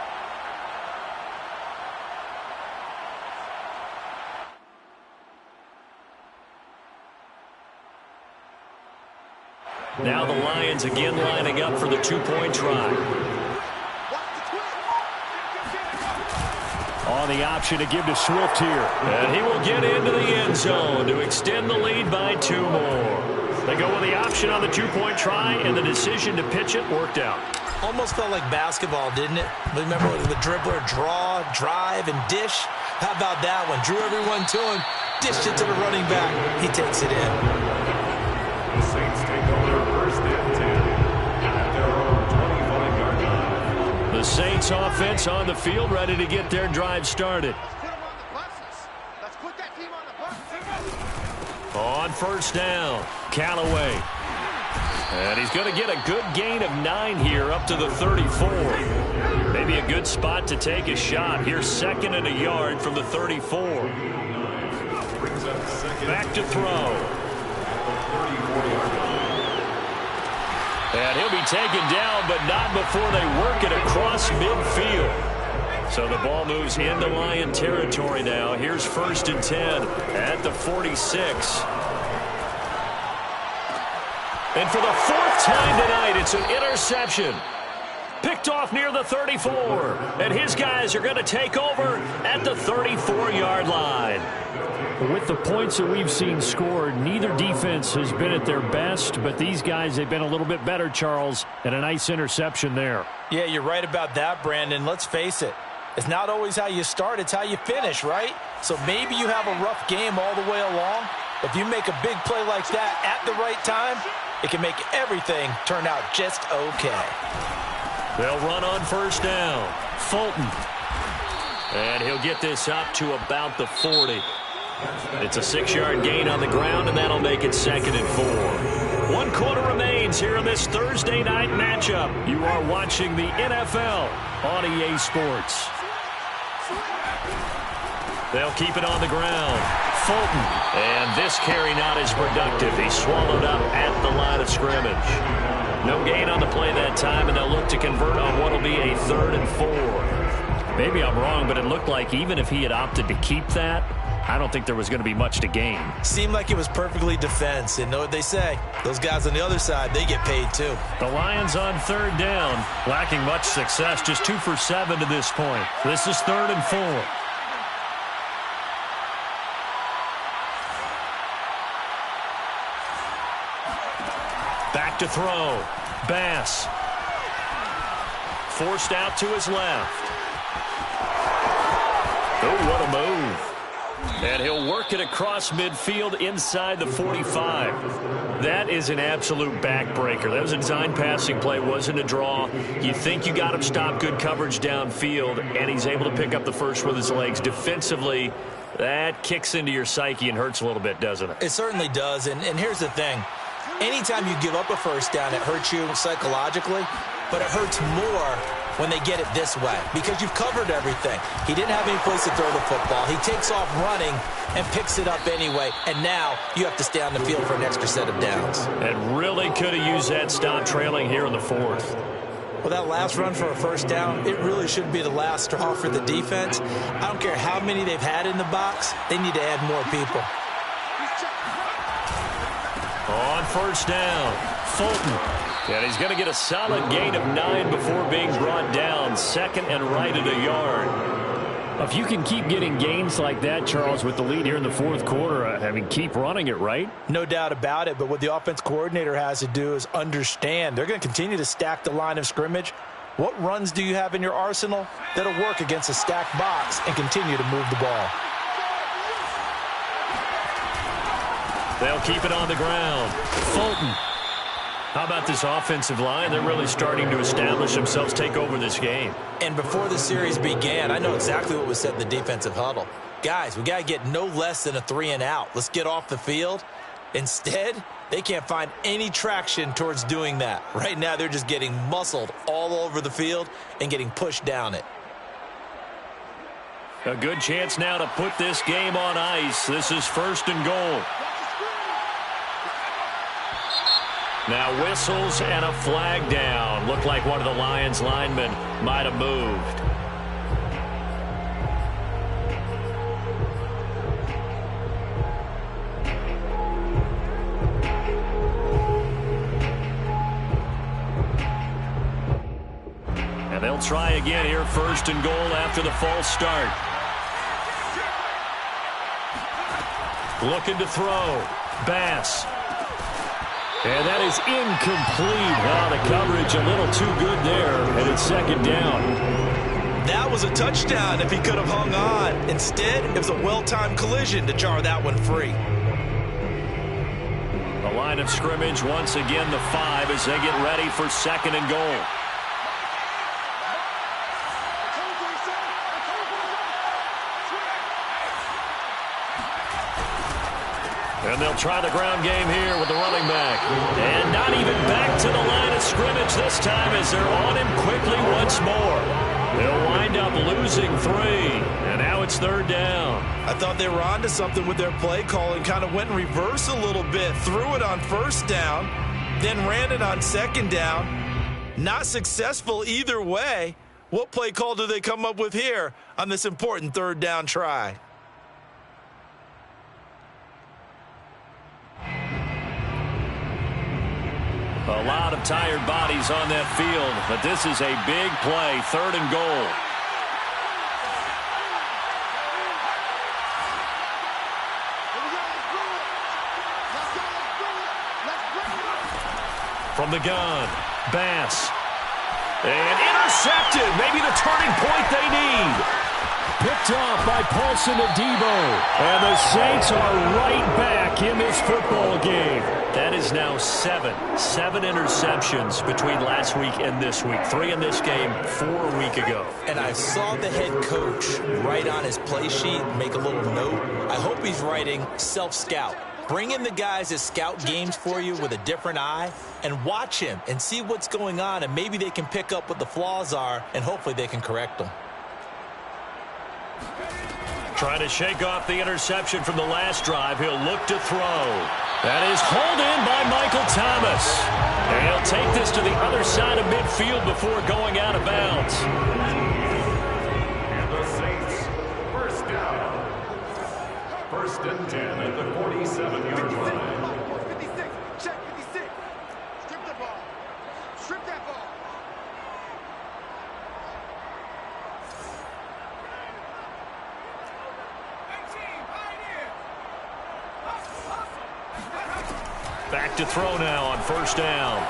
Now the Lions again lining up for the 2-point try. On the option to give to Swift here. And he will get into the end zone to extend the lead by 2 more. They go with the option on the 2-point try, and the decision to pitch it worked out. Almost felt like basketball, didn't it? Remember the dribbler, draw, drive, and dish? How about that one? Drew everyone to him, dished it to the running back. He takes it in. The Saints take over 1st and 10 at their own 25-yard line. The Saints offense on the field, ready to get their drive started. Let's put that team on the bus. On 1st down, Callaway. And he's going to get a good gain of 9 here up to the 34. Maybe a good spot to take a shot. Here's 2nd and a yard from the 34. Back to throw. And he'll be taken down, but not before they work it across midfield. So the ball moves into Lion territory now. Here's 1st and 10 at the 46. And for the 4th time tonight, it's an interception. Picked off near the 34. And his guys are going to take over at the 34-yard line. With the points that we've seen scored, neither defense has been at their best, but these guys, they've been a little bit better, Charles, and a nice interception there. Yeah, you're right about that, Brandon. Let's face it. It's not always how you start, it's how you finish, right? So maybe you have a rough game all the way along. If you make a big play like that at the right time, it can make everything turn out just okay. They'll run on 1st down. Fulton. And he'll get this up to about the 40. It's a 6-yard gain on the ground, and that'll make it 2nd and 4. 1 quarter remains here in this Thursday night matchup. You are watching the NFL on EA Sports. They'll keep it on the ground. Fulton. And this carry not as productive. He's swallowed up at the line of scrimmage. No gain on the play that time, and they'll look to convert on what will be a 3rd and 4. Maybe I'm wrong, but it looked like even if he had opted to keep that, I don't think there was going to be much to gain. Seemed like it was perfectly defense. And know what they say? Those guys on the other side, they get paid too. The Lions on 3rd down. Lacking much success. Just 2 for 7 to this point. This is 3rd and 4. Back to throw. Bass. Forced out to his left. Oh, what a move. And he'll work it across midfield inside the 45. That is an absolute backbreaker. That was a design passing play, wasn't a draw. You think you got him stopped, good coverage downfield, and he's able to pick up the first with his legs. Defensively, that kicks into your psyche and hurts a little bit, doesn't it? It certainly does, and here's the thing. Anytime you give up a 1st down, it hurts you psychologically, but it hurts more when they get it this way because you've covered everything. He didn't have any place to throw the football. He takes off running and picks it up anyway, and now you have to stay on the field for an extra set of downs. And really could have used that stop trailing here in the 4th. Well, that last run for a 1st down, it really should be the last straw for the defense. I don't care how many they've had in the box. They need to add more people. On 1st down, Fulton. And he's going to get a solid gain of 9 before being brought down. 2nd and right at a yard. If you can keep getting gains like that, Charles, with the lead here in the 4th quarter, I mean, keep running it, right? No doubt about it, but what the offense coordinator has to do is understand. They're going to continue to stack the line of scrimmage. What runs do you have in your arsenal that'll work against a stacked box and continue to move the ball? They'll keep it on the ground. Fulton. How about this offensive line? They're really starting to establish themselves, take over this game. And before the series began, I know exactly what was said in the defensive huddle. Guys, we got to get no less than a 3 and out. Let's get off the field. Instead, they can't find any traction towards doing that. Right now, they're just getting muscled all over the field and getting pushed down it. A good chance now to put this game on ice. This is 1st and goal. Now whistles and a flag down. Looked like one of the Lions linemen might have moved. And they'll try again here, 1st and goal after the false start. Looking to throw. Bass. And that is incomplete. Wow, the coverage a little too good there, and it's 2nd down. That was a touchdown if he could have hung on. Instead, it was a well-timed collision to jar that one free. The line of scrimmage, once again, the 5 as they get ready for 2nd and goal. And they'll try the ground game here with the running back. And not even back to the line of scrimmage this time as they're on him quickly once more. They'll wind up losing 3. And now it's 3rd down. I thought they were onto something with their play call and kind of went in reverse a little bit. Threw it on 1st down, then ran it on 2nd down. Not successful either way. What play call do they come up with here on this important 3rd down try? A lot of tired bodies on that field, but this is a big play, 3rd and goal. From the gun, Bass. And intercepted, maybe the turning point they need. Picked off by Paulson Adebo. And the Saints are right back in this football game. That is now 7 interceptions between last week and this week. 3 in this game, 4 a week ago. And I saw the head coach write on his play sheet, make a little note. I hope he's writing self-scout. Bring in the guys that scout games for you with a different eye and watch him and see what's going on, and maybe they can pick up what the flaws are, and hopefully they can correct them. Trying to shake off the interception from the last drive. He'll look to throw. That is hauled in by Michael Thomas. And he'll take this to the other side of midfield before going out of bounds. And the Saints, 1st down. 1st and 10 at the 47-yard line. 56. Check 56. Strip the ball. Strip that ball. Back to throw now on 1st down.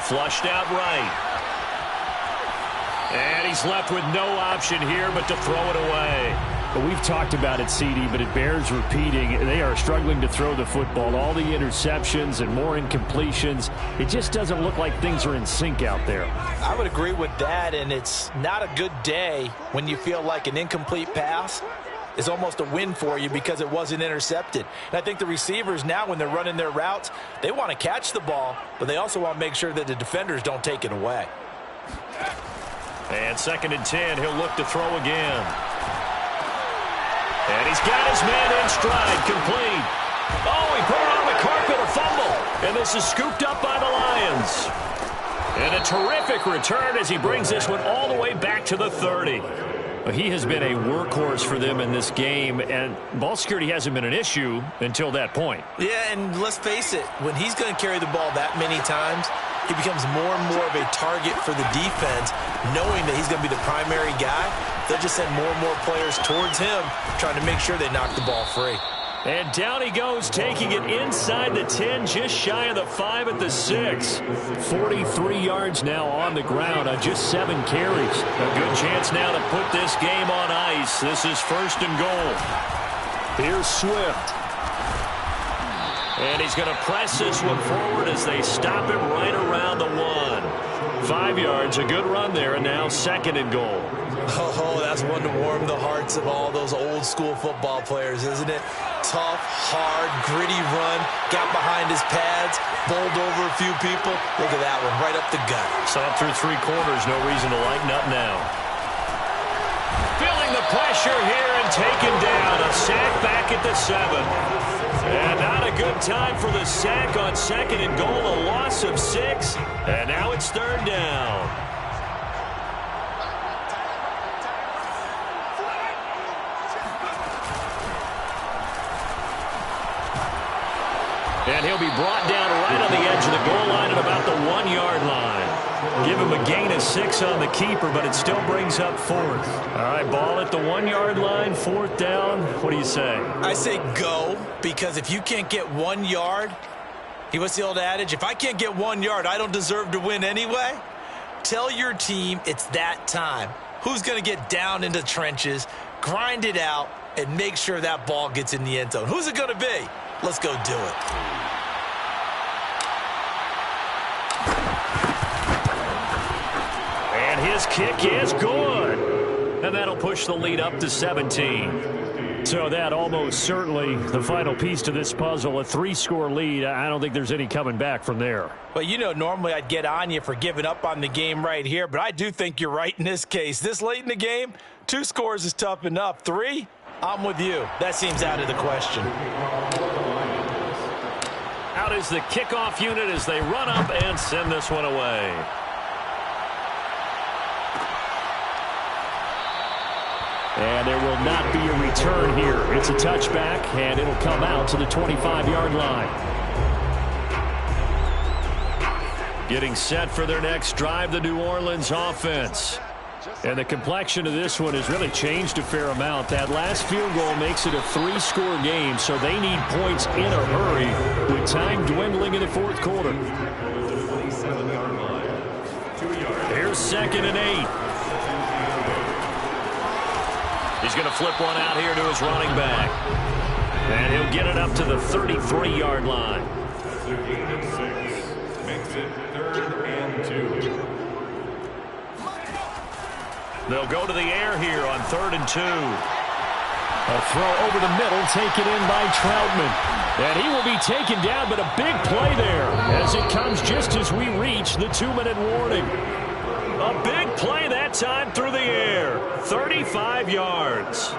Flushed out right. And he's left with no option here but to throw it away. Well, we've talked about it, CD, but it bears repeating. They are struggling to throw the football. All the interceptions and more incompletions. It just doesn't look like things are in sync out there. I would agree with that, and it's not a good day when you feel like an incomplete pass is almost a win for you because it wasn't intercepted. And I think the receivers now, when they're running their routes, they want to catch the ball, but they also want to make sure that the defenders don't take it away. And 2nd and 10, he'll look to throw again. And he's got his man in stride, complete. Oh, he put it on the carpet, a fumble. And this is scooped up by the Lions. And a terrific return as he brings this one all the way back to the 30. He has been a workhorse for them in this game, and ball security hasn't been an issue until that point. Yeah, and let's face it, when he's going to carry the ball that many times, he becomes more and more of a target for the defense, knowing that he's going to be the primary guy. They'll just send more and more players towards him, trying to make sure they knock the ball free. And down he goes, taking it inside the 10, just shy of the 5 at the 6. 43 yards now on the ground on just 7 carries. A good chance now to put this game on ice. This is 1st and goal. Here's Swift. And he's going to press this one forward as they stop him right around the 1. 5 yards, a good run there, and now 2nd and goal. Oh, that's one to warm the hearts of all those old school football players, isn't it? Tough, hard, gritty run, got behind his pads, bowled over a few people. Look at that one, right up the gut. Saw it through 3 quarters, no reason to lighten up now. Feeling the pressure here and taken down. A sack back at the 7. And not a good time for the sack on 2nd and goal, a loss of 6. And now it's 3rd down. And he'll be brought down right on the edge of the goal line at about the 1-yard line. Give him a gain of 6 on the keeper, but it still brings up 4th. All right, ball at the 1-yard line, 4th down. What do you say? I say go, because if you can't get 1 yard, what's the old adage? If I can't get 1 yard, I don't deserve to win anyway. Tell your team it's that time. Who's going to get down into the trenches, grind it out, and make sure that ball gets in the end zone? Who's it going to be? Let's go do it. And his kick is good. And that'll push the lead up to 17. So that almost certainly the final piece to this puzzle, a 3-score lead. I don't think there's any coming back from there. Well, you know, normally I'd get on you for giving up on the game right here, but I do think you're right in this case. This late in the game, 2 scores is tough enough. 3, I'm with you. That seems out of the question. Out is the kickoff unit as they run up and send this one away. And there will not be a return here. It's a touchback, and it'll come out to the 25-yard line. Getting set for their next drive, the New Orleans offense. And the complexion of this one has really changed a fair amount. That last field goal makes it a 3-score game, so they need points in a hurry with time dwindling in the fourth quarter. Here's 2nd and 8. He's going to flip one out here to his running back. And he'll get it up to the 33-yard line. That's a gain of 6. Makes it 3rd and 2. They'll go to the air here on 3rd and 2. A throw over the middle taken in by Troutman. And he will be taken down, but a big play there as it comes just as we reach the 2-minute warning. A big play that time through the air. 35 yards.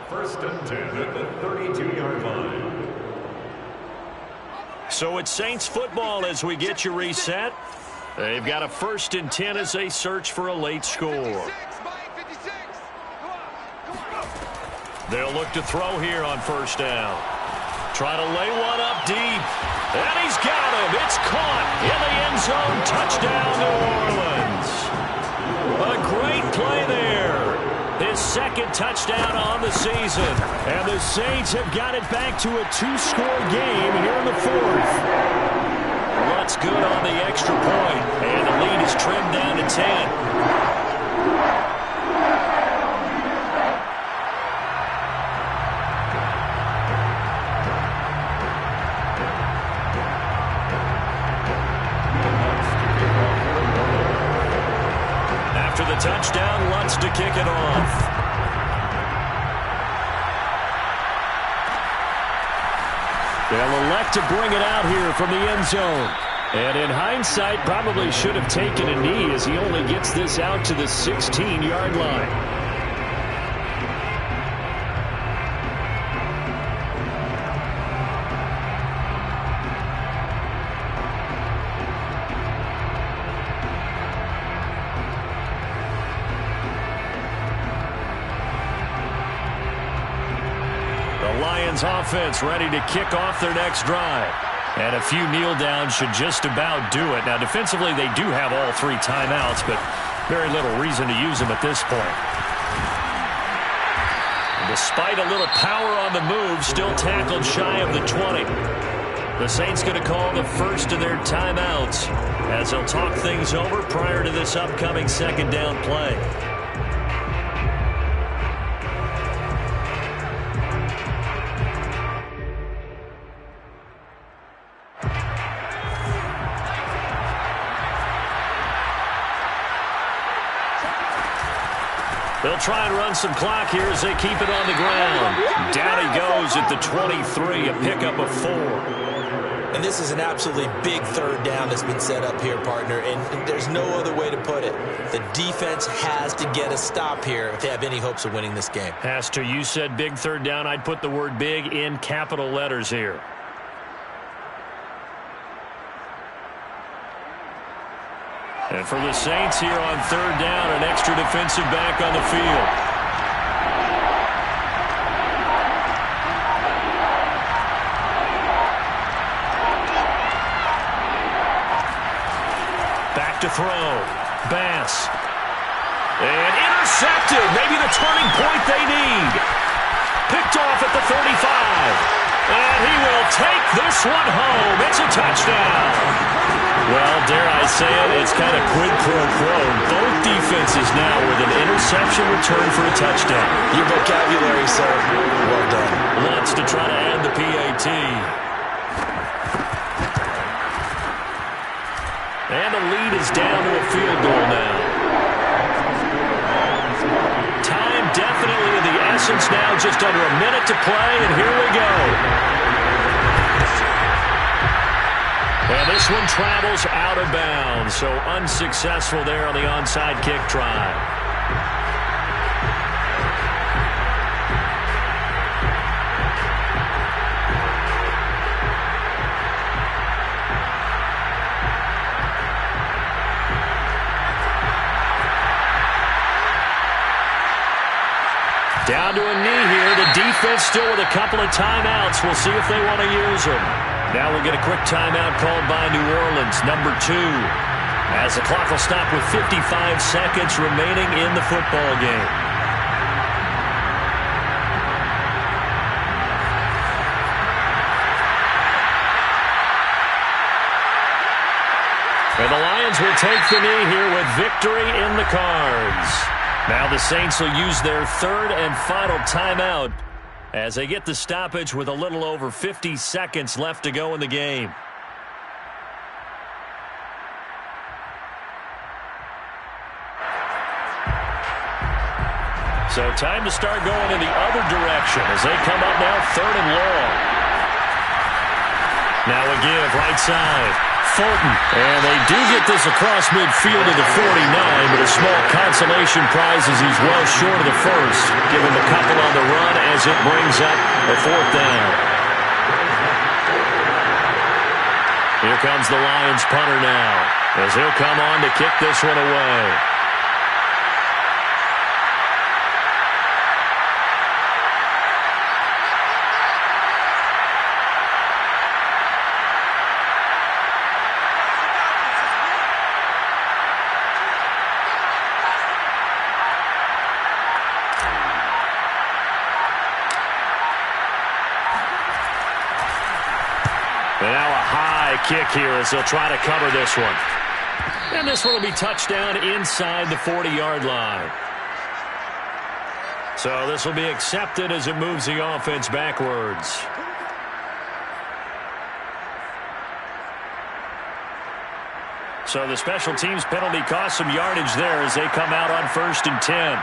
1st and 10 at the 32-yard line. So it's Saints football as we get you reset. They've got a 1st and 10 as they search for a late score. They'll look to throw here on 1st down. Try to lay one up deep. And he's got him. It's caught in the end zone. Touchdown, New Orleans. A great play there. His 2nd touchdown on the season. And the Saints have got it back to a 2-score game here in the 4th. What's good on the extra point. And the lead is trimmed down to 10. After the touchdown, Lutz to kick it off. They'll elect to bring it out here from the end zone. And in hindsight, probably should have taken a knee as he only gets this out to the 16-yard line. Offense ready to kick off their next drive. And a few kneel downs should just about do it. Now, defensively, they do have all 3 timeouts, but very little reason to use them at this point. And despite a little power on the move, still tackled shy of the 20. The Saints going to call the first of their timeouts as they'll talk things over prior to this upcoming 2nd down play. They'll try and run some clock here as they keep it on the ground. Down he goes at the 23, a pickup of 4. And this is an absolutely big 3rd down that's been set up here, partner, and there's no other way to put it. The defense has to get a stop here if they have any hopes of winning this game. Has to. You said big 3rd down. I'd put the word big in capital letters here. And for the Saints here on 3rd down, an extra defensive back on the field. Back to throw. Bass. And intercepted. Maybe the turning point they need. Picked off at the 35. And he will take this one home. It's a touchdown. Well, dare I say it, it's kind of quid pro quo. Both defenses now with an interception return for a touchdown. Your vocabulary, sir. Well done. Wants to try to add the PAT. And the lead is down to a field goal now. Time definitely of the essence now just under a minute to play, and here we go. And this one travels out of bounds, so unsuccessful there on the onside kick try. Down to a knee here. The defense still with a couple of timeouts. We'll see if they want to use them. Now we'll get a quick timeout called by New Orleans, number 2. As the clock will stop with 55 seconds remaining in the football game. And the Lions will take the knee here with victory in the cards. Now the Saints will use their third and final timeout as they get the stoppage with a little over 50 seconds left to go in the game. So time to start going in the other direction as they come up now third and long. Now a give right side. Fulton. And they do get this across midfield to the 49, but a small consolation prize as he's well short of the first. Give him a couple on the run as it brings up a fourth down. Here comes the Lions punter now as he'll come on to kick this one away. And now a high kick here as they'll try to cover this one. And this one will be touchdown inside the 40-yard line. So this will be accepted as it moves the offense backwards. So the special teams penalty cost some yardage there as they come out on 1st and 10.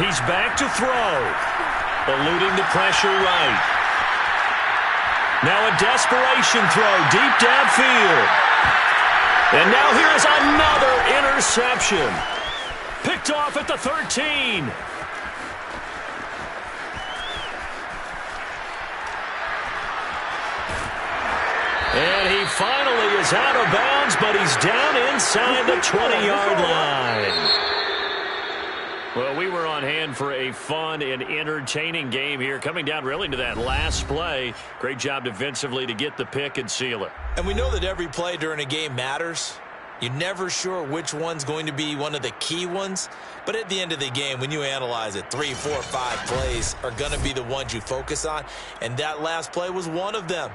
He's back to throw. Eluding the pressure right. Now a desperation throw deep downfield. And now here's another interception. Picked off at the 13. And he finally is out of bounds, but he's down inside the 20-yard line. Well, we were on hand for a fun and entertaining game here, coming down really to that last play. Great job defensively to get the pick and seal it. And we know that every play during a game matters. You're never sure which one's going to be one of the key ones. But at the end of the game, when you analyze it, 3, 4, 5 plays are going to be the ones you focus on. And that last play was one of them.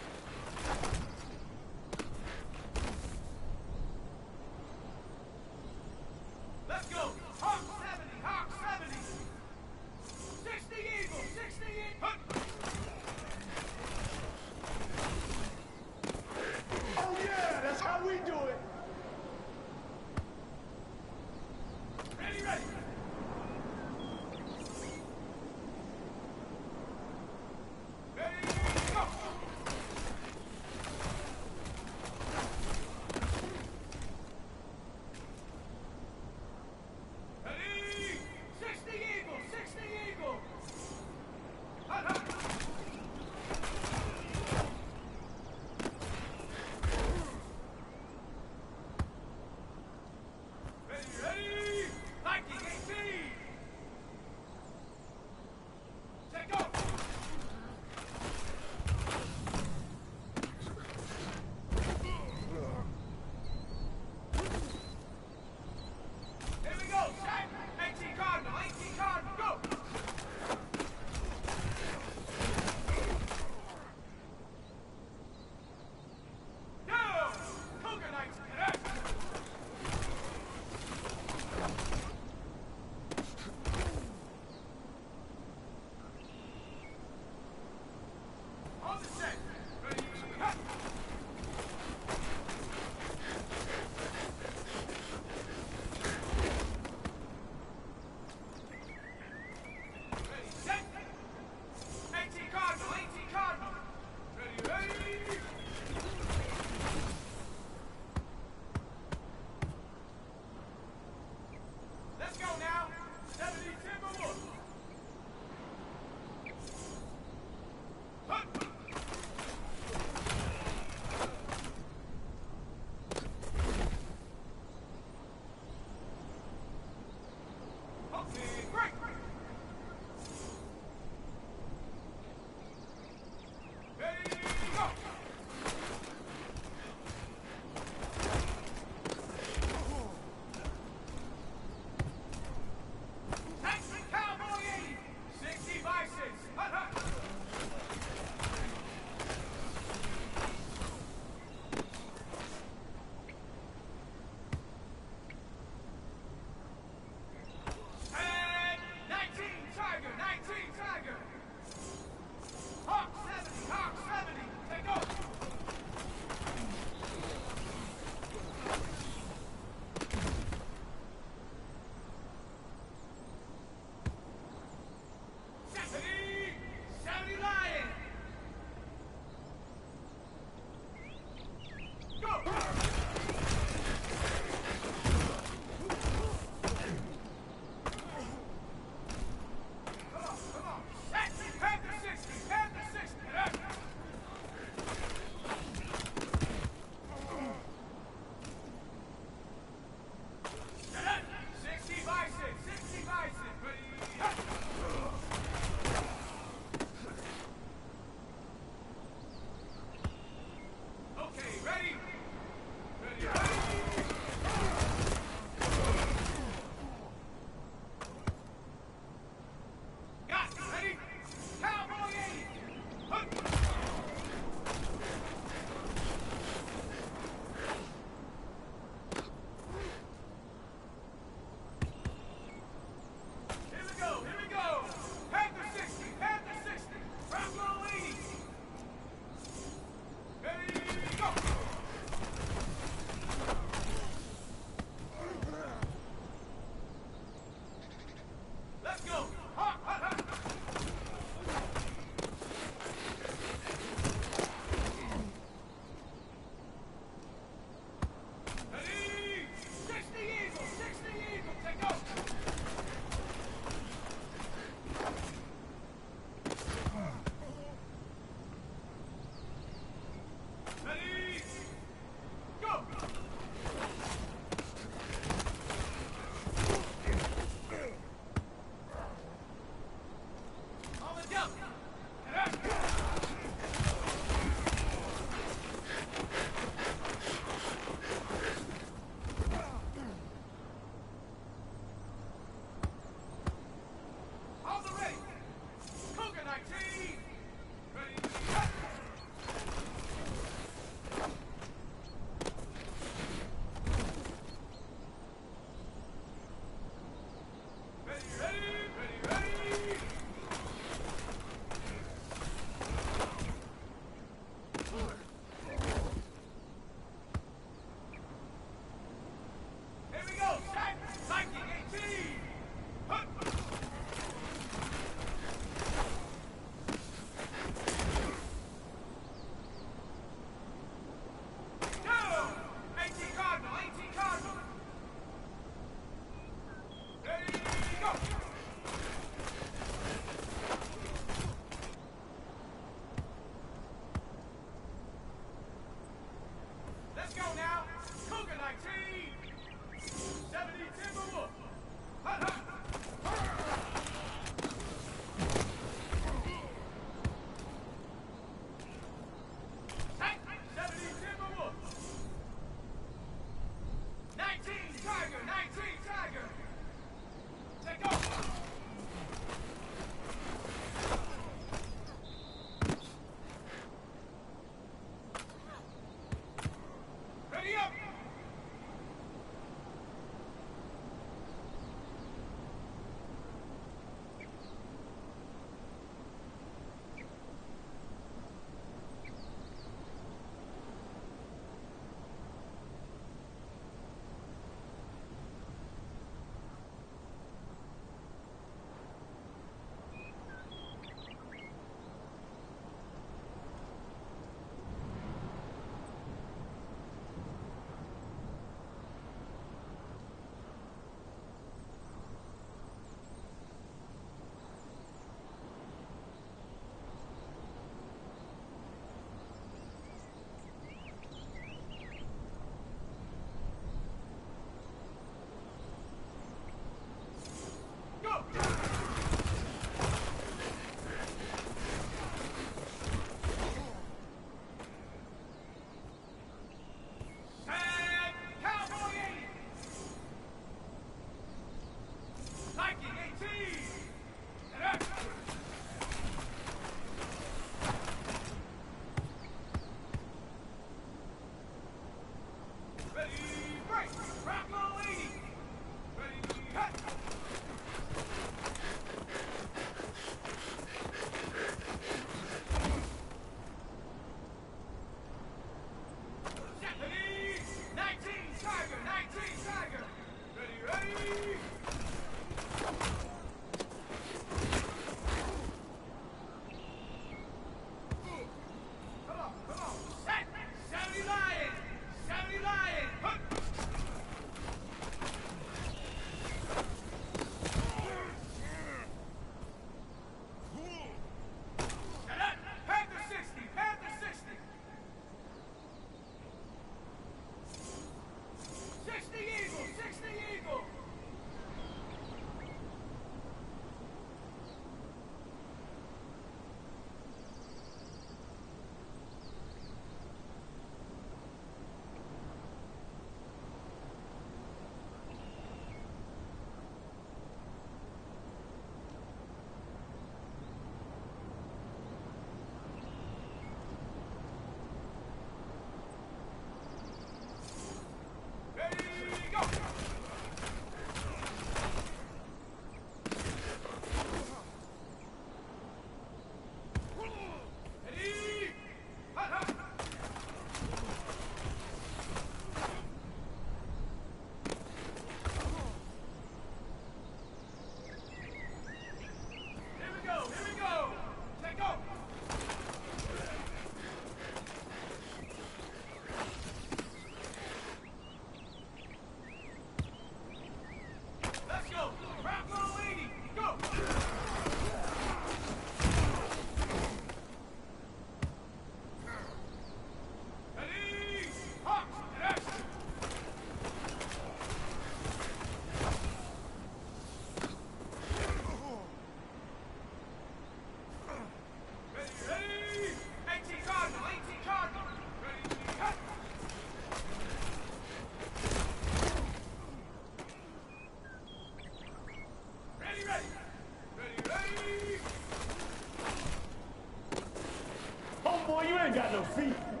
ain't got no feet.